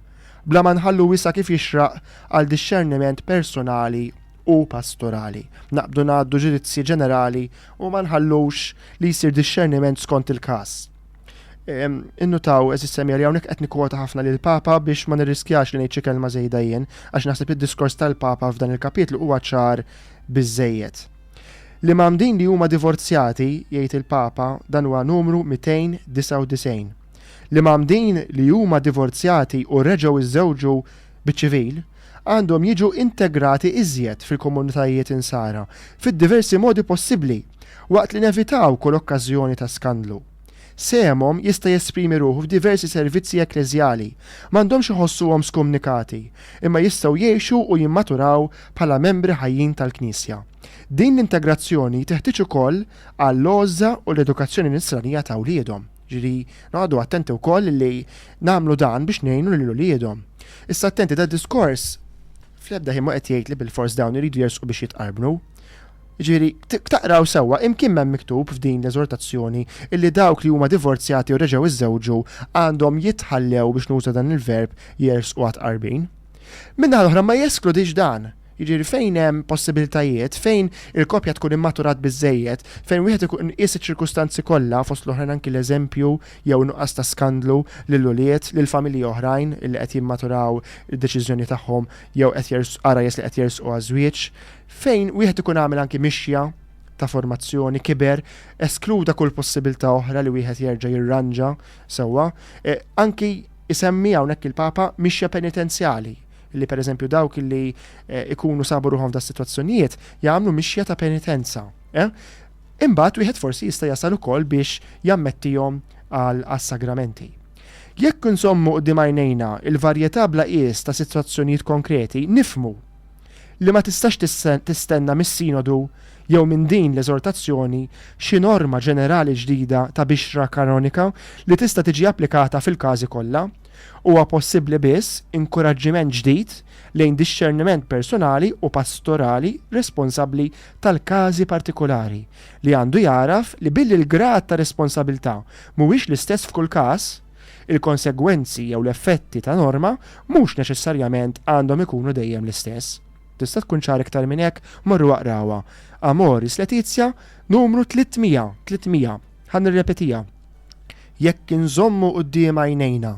bla ma nħallu wisa kif jixraq għal disċerniment personali u pastorali. Naqbdu ngħaddu ġudizzji ġenerali u ma nħallux li jsir disċerniment skont il-każ. Innutaw eżis semjer hawnhekk qed nikkwota ħafna lil Papa biex ma nirriskjax li ngħid xi kelma żejda jien għax naħseb id-diskors tal-Papa f'dan il-kapitlu huwa ċar biżżejjed. Li m'għamdin li huma divorzjati, jgħid il-Papa, dan huwa numru 299. Li m'għamdin li huma divorzjati u reġgħu iżżewġu biċ-ċivil għandhom jiġu integrati iżjed fil-komunitajiet insara fid-diversi modi possibbli waqt li nevitaw kull okkażjoni ta' skandlu. Sehemhom jista' jesprimi ruħu f'diversi servizzi ekleżjali, m'għandhomx iħossuhom skomunikati, imma jistgħu jgħixu u jimmaturaw bħala membri ħajjin tal-Knisja. Din l-integrazzjoni teħtieġ ukoll għall-għoża u l-edukazzjoni nisranija ta' wliedhom. Ġiri, noqogħdu attenti wkoll li nagħmlu dan biex ngħinu lil wliedhom. Issa attenti da' diskors fl-ebda ħimma qed jgħid li bil-fors dawn iridu jersqu biex jitqarbnu. Ġieri, taqraw sewwa imkien hemm miktub f'din l-eżortazzjoni illi dawk li huma divorzjati u reġgħu iżżewġu għandhom jitħallew biex nuża dan il-verb jersqu għat-qarbin. Minna l-oħra ma jeskludix dan. Jiġifieri fejn hemm possibiltajiet, fejn il-koppja tkun immaturat biżejjed, fejn wieħed ikun qis iċ-ċirkustanzi kollha fost l-oħrajn anki l-eżempju jew nuqqas ta' skandlu lil ulied lil familji oħrajn li qed jimmaturaw id-deċiżjoni tagħhom jew qed ara jes li qed jersqu għaż-żwieġ, fejn wieħed ikun għamel anki mixja ta' formazzjoni kiber, eskluda kull possibilità oħra li wieħed jerġa' jirranġa sewwa, anki isemmi hawnhekk il-Papa mixja penitenzjali li per eżempju dawk li ikunu sabu ruħom da' situazzjonijiet jagħmlu mixja ta' penitenza. Imbagħad wieħed forsi jista' jasal ukoll biex jammettihom għal sagramenti. Jekk insommu qudiem għajnejna il-varjetà bla qies ta' sitwazzjonijiet konkreti, nifmu li ma tistax tistenna mis-sinodu jew minn din l-eżortazzjoni xi norma ġenerali ġdida ta' bixra kanonika li tista' tiġi applikata fil-każi kollha. Huwa possibbli biss inkoraġġiment ġdid lejn disċerniment personali u pastorali responsabbli tal-każi partikolari li għandu jaraf li billi l-grad ta' responsabilità mhuwiex l-istess f'kull każ, il-konsegwenzi jew l-effetti ta' norma mhux neċessarjament għandhom ikunu dejjem l-istess. Tista' tkun ċar iktar minn hekk morru waqrawha. Amoris Letizia numru 300. Ħan nirrepetija. Jekk inżommu quddiem għajnejna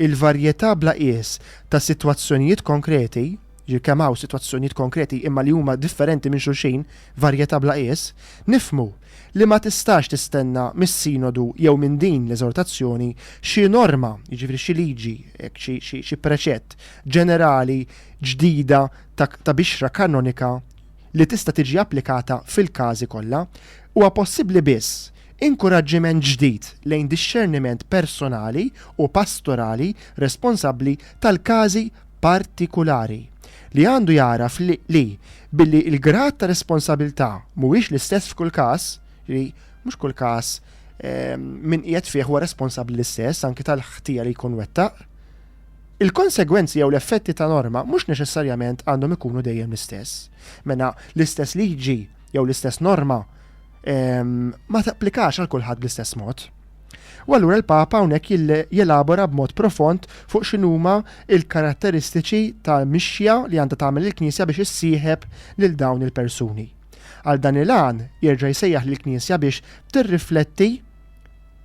il-varjetà bla qies ta' sitwazzjonijiet konkreti, kemm hawn sitwazzjonijiet konkreti imma li huma differenti minn xulxin, varjetà bla qies, nifmu li ma tistax tistenna mis-sinodu jew minn din l-eżortazzjoni xi norma, jiġifieri xi liġi, xi preċett ġenerali ġdida ta' bixra kanonika li tista' tiġi applikata fil-każi kollha, huwa possibbli biss inkoraġġiment ġdid lejn disċerniment personali u pastorali responsabbli tal-każi partikulari li għandu jaraf li billi il-grad ta' responsabilità mhuwiex l-istess f'kull każ, mhux kull każ min qiegħed fih huwa responsabbli l-istess anke tal-ħtija li jkun wettaq. Il-konsegwenzi jew l-effetti ta' norma mhux neċessarjament għandhom ikunu dejjem l-istess. Mena l-istess liġi jew l-istess norma ma tapplikax għal kulħadd bl-istess mod. U allura l-Papa hawnhekk jelabora b'mod profond fuq x'inhuma il-karatteristiċi tal-mixja li għandha tagħmel il-Knisja biex issieħeb lil dawn il-persuni. Għal dan il-għan jerġa' jsejjaħ lill-Knisja biex tirrifletti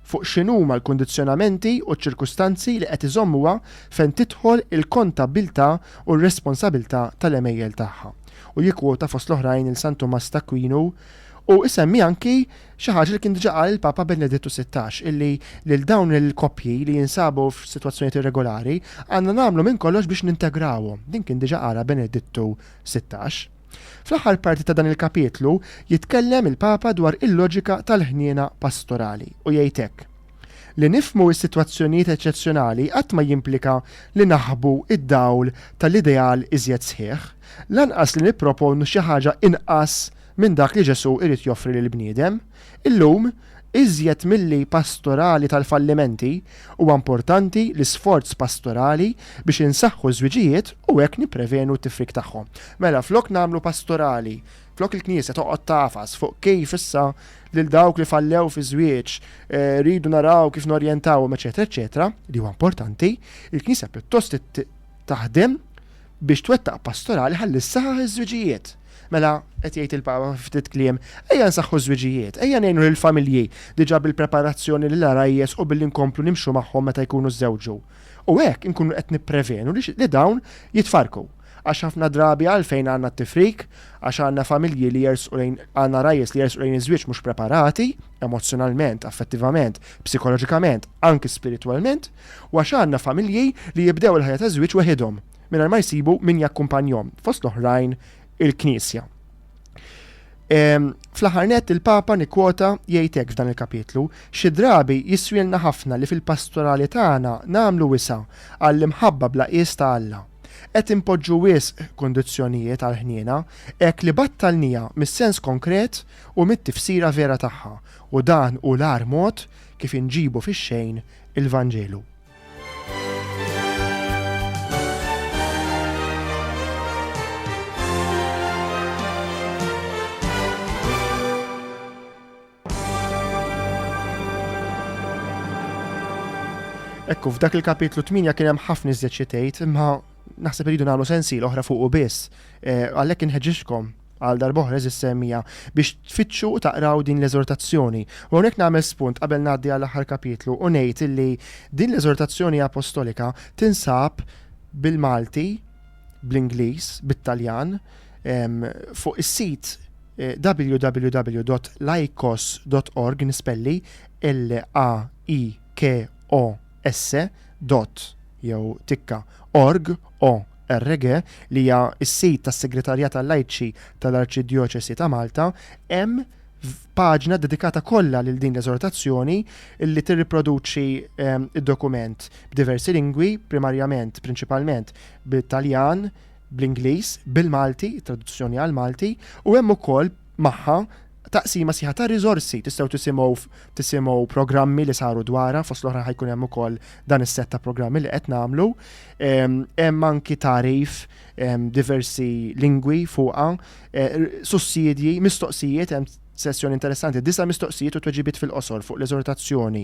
fuq x'inhuma l-kundizzjonamenti u ċ-ċirkustanzi li qed iżommuha fejn tidħol il-kontabilta u r-responsabilità tal-emejjel tagħha. U jikkwota fost l-oħrajn il-San Tomas d'Aquino u isemmi anki xi ħaġa li kien diġà qal il-Papa Benedettu 16 illi lil dawn il-koppji li jinsabu f'sitwazzjonijiet irregolari għandna nagħmlu minn kollox biex nintegrawhom. Din kien diġà qara Benedettu 16. Fl-aħħar parti ta' dan il-kapitlu jitkellem il-Papa dwar il-loġika tal-ħniena pastorali u jgħid hekk: li nifhmu s-sitwazzjonijiet eċċezzjonali qatt ma jimplika li naħbu id-dawl tal-ideal iżjed sħiħ, lanqas li nipproponu xi ħaġa inqas minn dak li Ġesu irid joffri lil bniedem. Illum iżjed milli pastorali tal-fallimenti huwa importanti l-isforz pastorali biex insaħħu żwiġijiet u hekk nipprevenu t-tifrik tagħhom. Mela flok nagħmlu pastorali, flok il-Knisja toqgħod tafas fuq kif issa lil dawk li fallew fi żwieġ rridu naraw kif norjentawhom eċetera eċetera, li huwa importanti, il-Knisja pjuttost taħdem biex twettaq pastorali ħalli ssaħħaħ iż-żwiġijiet. Mela qed jgħid il-Papa ftit kliem, ejja nsaħħu żwiġijiet, ejja ngħinu lill-familji diġà bil-preparazzjoni lil arajjes u billi nkomplu nimxu magħhom meta jkunu żewġu. U hekk inkunu qed nipprevenu li dawn jitfarku. Għax ħafna drabi għalfejn għandna t-tifrik, għax għandna familji li jersqu lejn għandna rajjes li jersqu lejn iż-żwieġ mhux preparati, emozzjonalment, affettivament, psikoloġikament, anki spiritwalment, u għax għandna familji li jibdew il-ħajja ta' żwieġ weħidhom mingħajr ma jsibu min jakkumpanjhom fost l-oħrajn il-Knisja. Fl-aħħar nett il-Papa nikkwota jgħid hekk f'dan il-kapitlu: xi drabi jiswielna ħafna li fil-pastorali tagħna nagħmlu wisa għall-imħabba bla qies ta' Alla. Qed impoġġu wisq kundizzjonijiet għal ħniena hekk li battalnija mis-sens konkret u mit-tifsira vera tagħha, u dan hu l-agħar mod kif inġibu fix-xejn il-Vanġelu. Ekku, f'dak il-kapitlu 8 kien hemm ħafna iżjed xi tgħid, imma naħseb iridu nagħmlu sensiela oħra fuq u biss. Għalhekk inħeġġixkom għal darb'oħra eżis semmija biex tfittxu u taqraw din l-eżortazzjoni. U hawnhekk nagħmel spunt qabel ngħaddi għall aħħar kapitlu u ngħid illi din l-eżortazzjoni apostolika tinsab bil-Malti, bl-Ingliż, bit-Taljan fuq is-sit www.laikos.org nispelli laikos.org li hija s-sit tas-Segretarjat tal-Lajċi tal-Arċidjoċesi ta' Malta. Hemm paġna dedikata kollha lil din l-eżortazzjoni illi tirriproduċi id-dokument b'diversi lingwi, prinċipalment bil-Taljan, bl-Ingliż, bil-Malti, traduzzjoni għal Malti, u hemm ukoll magħha taqsima sieħa ta' riżorsi tistgħu tisimgħu programmi li saru dwarha, fost l-oħra ħajkun hemm ukoll dan is-sett ta' programmi li qed nagħmlu. Hemm anki tarif diversi lingwi fuqha, sussidji, mistoqsijiet, hemm sessjoni interessanti, 9 mistoqsijiet u tweġibiet fil-qosor fuq l-eżortazzjoni.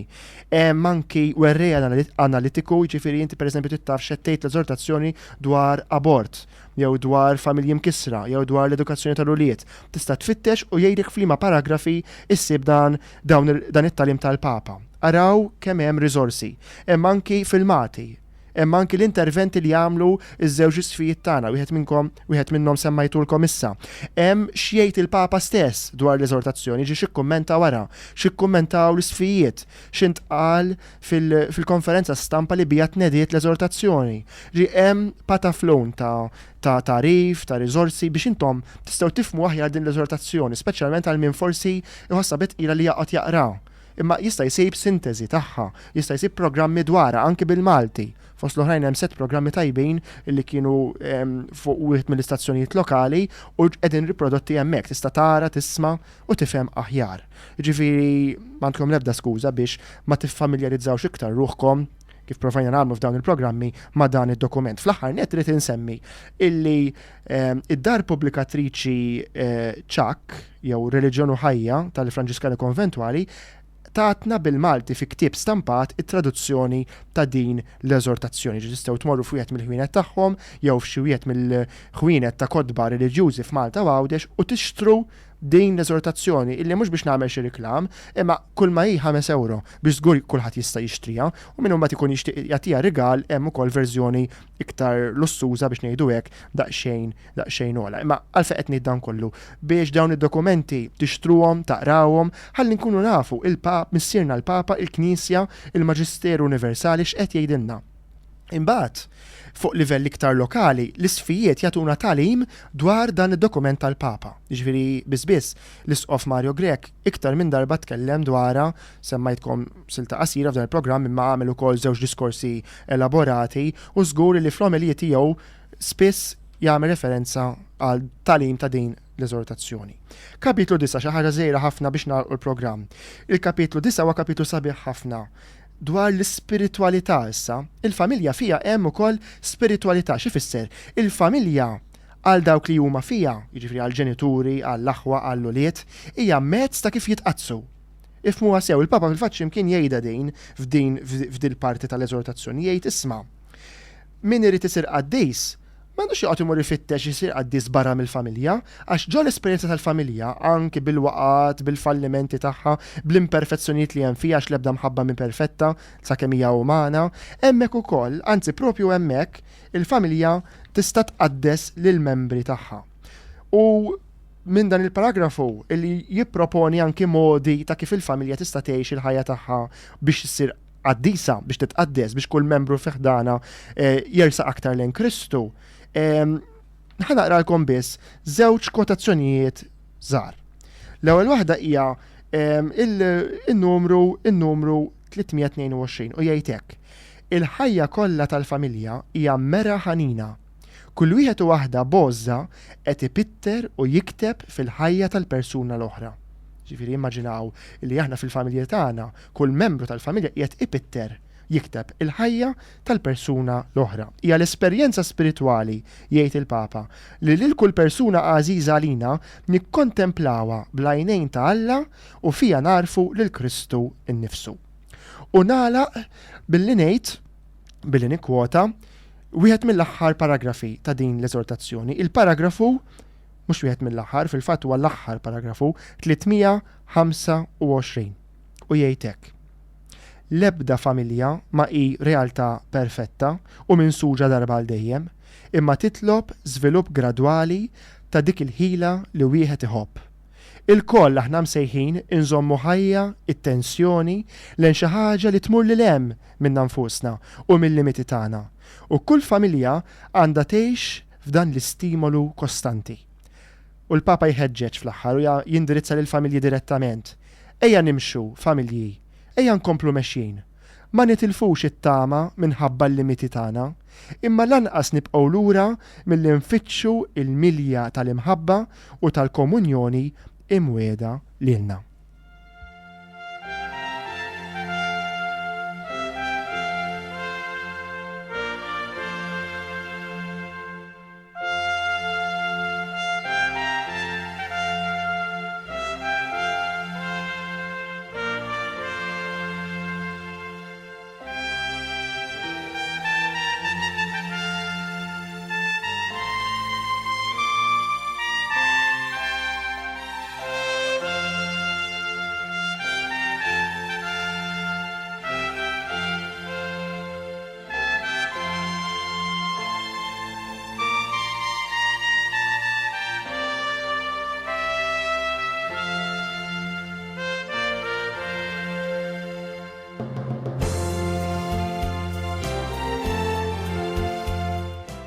Hemm anki werrej analitiku, jiġifieri inti pereżempju tittaf xettejt l-eżortazzjoni dwar abort, jew dwar familji mkissra, jew dwar l-edukazzjoni tal-uliet. Tista' tfittex u jgħidlek f'liema paragrafi issib dan it-tagħlim tal-Papa. Araw kemm hemm riżorsi. Hemm anki filmati. Hemm anki l-interventi li jagħmlu iż-żewġ isfijiet tagħna, wieħed minnhom semmajtulkom issa. Hemm x'jgħid il-Papa stess dwar l-eżortazzjoni, x'ikkummenta wara, x'ikkummentaw l-isfijiet, x'intqal fil-konferenza stampa li bija tnediet l-eżortazzjoni. Hemm pataflun ta' tarif, ta' riżorsi biex intom tistgħu tifhmu aħjar din l-eżortazzjoni, speċjalment għal min forsi iħossha bitqila li jaqgħod jaqra. Imma jista' jsib sintesi tagħha, jista' jsib programmi dwarha anke bil-Malti. Fost l-oħrajn hemm set programmi tajbin li kienu fuq wieħed mill-istazzjonijiet lokali u qegħdin riprodotti hemmhekk, tista' tara, tisma' u tifhem aħjar. Jiġifieri m'għandkom l-ebda skuża biex ma tiffamiljarizzawx iktar ruħkom kif provajna nagħmlu f'dawn il-programmi ma' dan id-dokument. Fl-aħħar nett trid insemmi illi id-dar pubblikatriċi ċak jew Reliġjon u Ħajja tal-Franġiskani Konventwali tatna bil-Malti fi ktieb stampat it-traduzzjoni ta' din l-eżortazzjoni. Tistgħu tmorru f'wieħed mill-ħwienet tagħhom jew f'xi wieħed mill-ħwienet ta' kodba reliġjużi f'Malta u Għawdex u tixtru din l-eżortazzjoni illi mhux biex nagħmel xi riklam, imma kull ma hi 5 euro biex żgur kulħadd jista' jixtriha u minn mbagħad ikun jixtieq jagħtiha rigal hemm ukoll verżjoni iktar lussuża biex ngħidu hekk daqsxejn ola. Imma għalfejn qed ngħid dan kollu biex dawn id-dokumenti tixtruhom, taqrawhom, ħalli nkunu nafu missierna l-Papa, il-Knisja, il-Maġisteru Universali x'qed jgħidilna. Imbagħad fuq livell iktar lokali, l-isfijiet jagħtuna talim dwar dan id-dokument tal-Papa. Jiġifieri biss l-Isqof Mario Grek iktar minn darba tkellem dwarha, semmajtkom silta qasira f'dan il-programm imma għamel ukoll żewġ diskorsi elaborati u żgur li fl-omeliji tiegħu spiss jagħmel referenza għal talim ta' din l-eżortazzjoni. Kapitlu 9 xi ħaġa żgħira ħafna biex nagħlqu l-programm. Il-kapitlu 9 huwa kapitlu sabiħ ħafna dwar l-spiritualità issa. Il-familja fija hemm ukoll spiritualità. Xi fisser? Il-familja għal dawk li huma fija, jiġifieri għal ġenituri, għall aħwa, għall uliet, hija mezz ta' kif jitqazzu. Ifhmuha sew, il-Papa fil-fatt x'imkien jgħidha din f'din parti tal-eżortazzjoni jgħid isma' min irid isir qaddis m'għandux joqgħod imur ifittex isir qaddis barra mill-familja, għax ġo l-esperjenza tal-familja anke bil-waqat, bil-fallimenti tagħha, bl-imperfezzjonijiet li hemm fiha għax l-ebda mħabba minn perfetta sakemm hija umana, hemmhekk ukoll, anzi propju hemmhekk il-familja tista' tqaddes lill-membri tagħha. U minn dan il-paragrafu li jipproponi anke modi ta' kif il-familja tista' tgħix il-ħajja tagħha biex issir qaddisa, biex titqaddes, biex kull membru fiħdana jersa aktar lejn Kristu. Ħanaqralkom biss żewġ kwotazzjonijiet żgħar. L-ewwel waħda hija il-numru 322 u jgħid hekk. Il-ħajja kollha tal-familja hija mera ħanina. Kull wieħed u waħda bożza qed ipitter u jikteb fil-ħajja tal-persuna l-oħra. Ġifieri immaġinaw li aħna fil-familja tagħna kull membru tal-familja qiegħed ipitter jikteb il-ħajja tal-persuna l-oħra. Hija l-esperjenza spiritwali, jgħid il-Papa, li lil kull persuna għażiża għalina nikkontemplawha bl-għajnejn ta' Alla u fija narfu lil Kristu innifsu. U nagħlaq billi ngħid, billi nikkwota, wieħed mill-aħħar paragrafi ta' din l-eżortazzjoni. Il-paragrafu mhux wieħed mill-aħħar, fil-fatt huwa l-aħħar paragrafu 325 u jgħid hekk. L-ebda familja ma hi realtà perfetta u minsuġa darba għal dejjem, imma titlob żvilupp gradwali ta' dik il-ħila li wieħed iħobb. Il-koll aħna msejħin inżommu ħajja it-tensjoni lejn xi ħaġa li tmur lil hemm minn nfusna u mill-limiti tagħna. U kull familja għandha tgħix f'dan l-istimolu kostanti. U l-Papa jħeġġeġ fl-aħħar u jindirizza lill-familji direttament. Ejja nimxu, familji, ejja nkomplu mexjin. Ma nitilfux it-tama minħabba l-limiti tagħna, imma lanqas nibqgħu lura milli nfittxu il-milja tal-imħabba u tal-komunjoni imwieda lilna.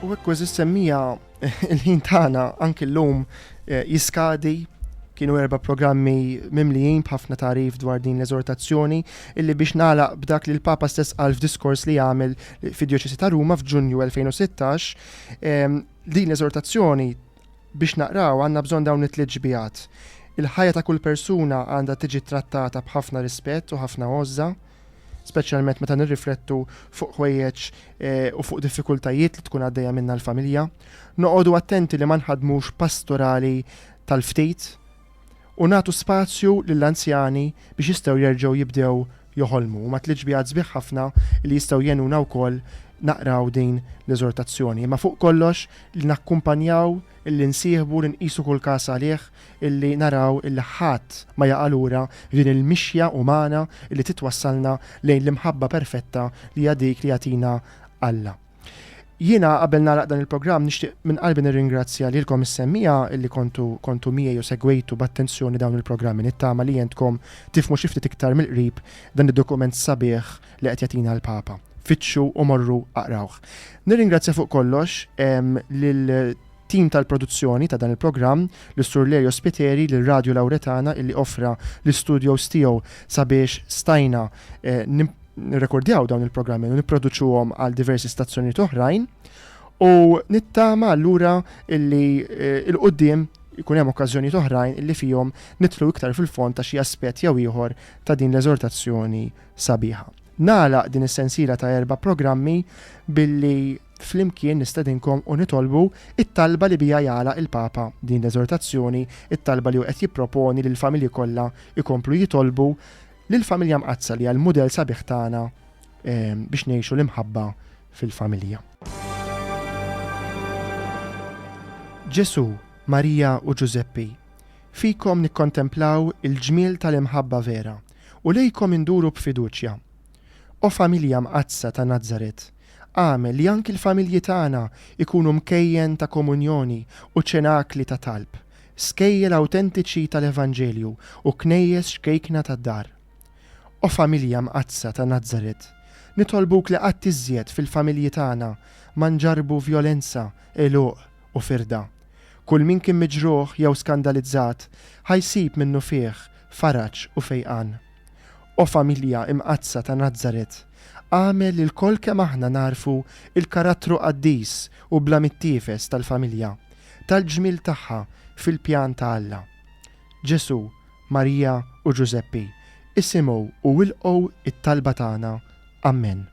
U hekk semmija il-ħin tagħna anke llum jiskadi, kienu 4 programmi mimlijin b'ħafna tarif dwar din l-eżortazzjoni illi biex nagħlaq b'dak li l-Papa stess qal f'diskors li jagħmel fid-Djoċesi ta' Ruma f'Ġunju 2016, din l-eżortazzjoni biex naqraw għandna bżonn dawn it-tliet ġbijat. Il-ħajja ta' kull persuna għandha tiġi trattata b'ħafna rispett u ħafna għoża, speċjalment meta nirriflettu fuq ħwejjeġ u fuq diffikultajiet li tkun għaddejja minna l-familja. Noqogħdu attenti li ma nħadmux pastorali tal-ftit u nagħtu spazju lill-anzjani biex jistgħu jerġgħu jibdew joħolmu. Ma tlitx biha sbieħ ħafna li jistgħu jenuna wkoll naqraw din l-eżortazzjoni. Ma fuq kollox li nakkumpanjaw, illi nsieħbu li nqisu kull każ għalih, illi naraw illi ħadd ma jaqalura din il-mixja umana illi titwassalna lejn l-imħabba perfetta li hija dik li jagħtina Alla. Jiena qabel nagħlaq dan il-programm nixtieq minn qalbi nirringrazzja lilkom is-semmija illi kontu miegħi u segwejtu b'attenzjoni dawn il-programmi, nittama li jentkom tifhmu xi ftit iktar mill-qrib dan id-dokument sabiħ li qed jagħtina l-Papa. Fitxu u morru aqrawh. Nirringrazzja fuq kollox lil tim tal-produzzjoni ta' dan il-programm, l-Sur Lerio Spiteri, l-Radio Lauretana illi offra l-studios tiegħu sabiex stajna nirrekordjaw dawn il-programmi u nipproduċuhom għal diversi stazzjoni oħrajn u nittama allura illi il-qudiem ikun hemm okkażjonijiet oħrajn illi fihom nidħlu iktar fil-fond ta' xi aspett jew ieħor ta' din l-eżortazzjoni sabiħa. Nagħlaq din is-sensiela ta' 4 programmi billi flimkien nistedinkom u nitolbu it-talba li bija jagħlaq il-Papa din l-eżortazzjoni, it-talba li hu qed jipproponi lil familji kollha ikomplu jitolbu lill-familja mqazza li għal-mudell sabiħ tagħna biex ngħixu l-imħabba fil-familja. Ġesu, Marija u Giuseppi, fikom nikkontemplaw il-ġmiel tal-imħabba vera u lejkom induru b'fiduċja. O familja mqazza ta' Nazaret, għamel li anki l-familji tagħna ikunu mkejjen ta' komunjoni u ċenakli ta' talb, skejjel awtentiċi tal-Evanġelju u knejjes xkejkna tad-dar. O familja mqazza ta' Nazaret, nitolbuk li qatt iżjed fil-familji tagħna ma nġarbu vjolenza, eluq u firda. Kull min kien miġruħ jew skandalizzat ħajsib minnu fih faraġ u fejqan. O familja imqazza ta' Nazaret, għamel li l-kol kemm aħna narfu il-karattru qaddis u bla mittifes tal-familja, tal-ġmil tagħha fil-pjan ta' Alla. Ġesu, Marija u Giuseppi, isimgħu u wilqgħu it-talba tagħna. Amen.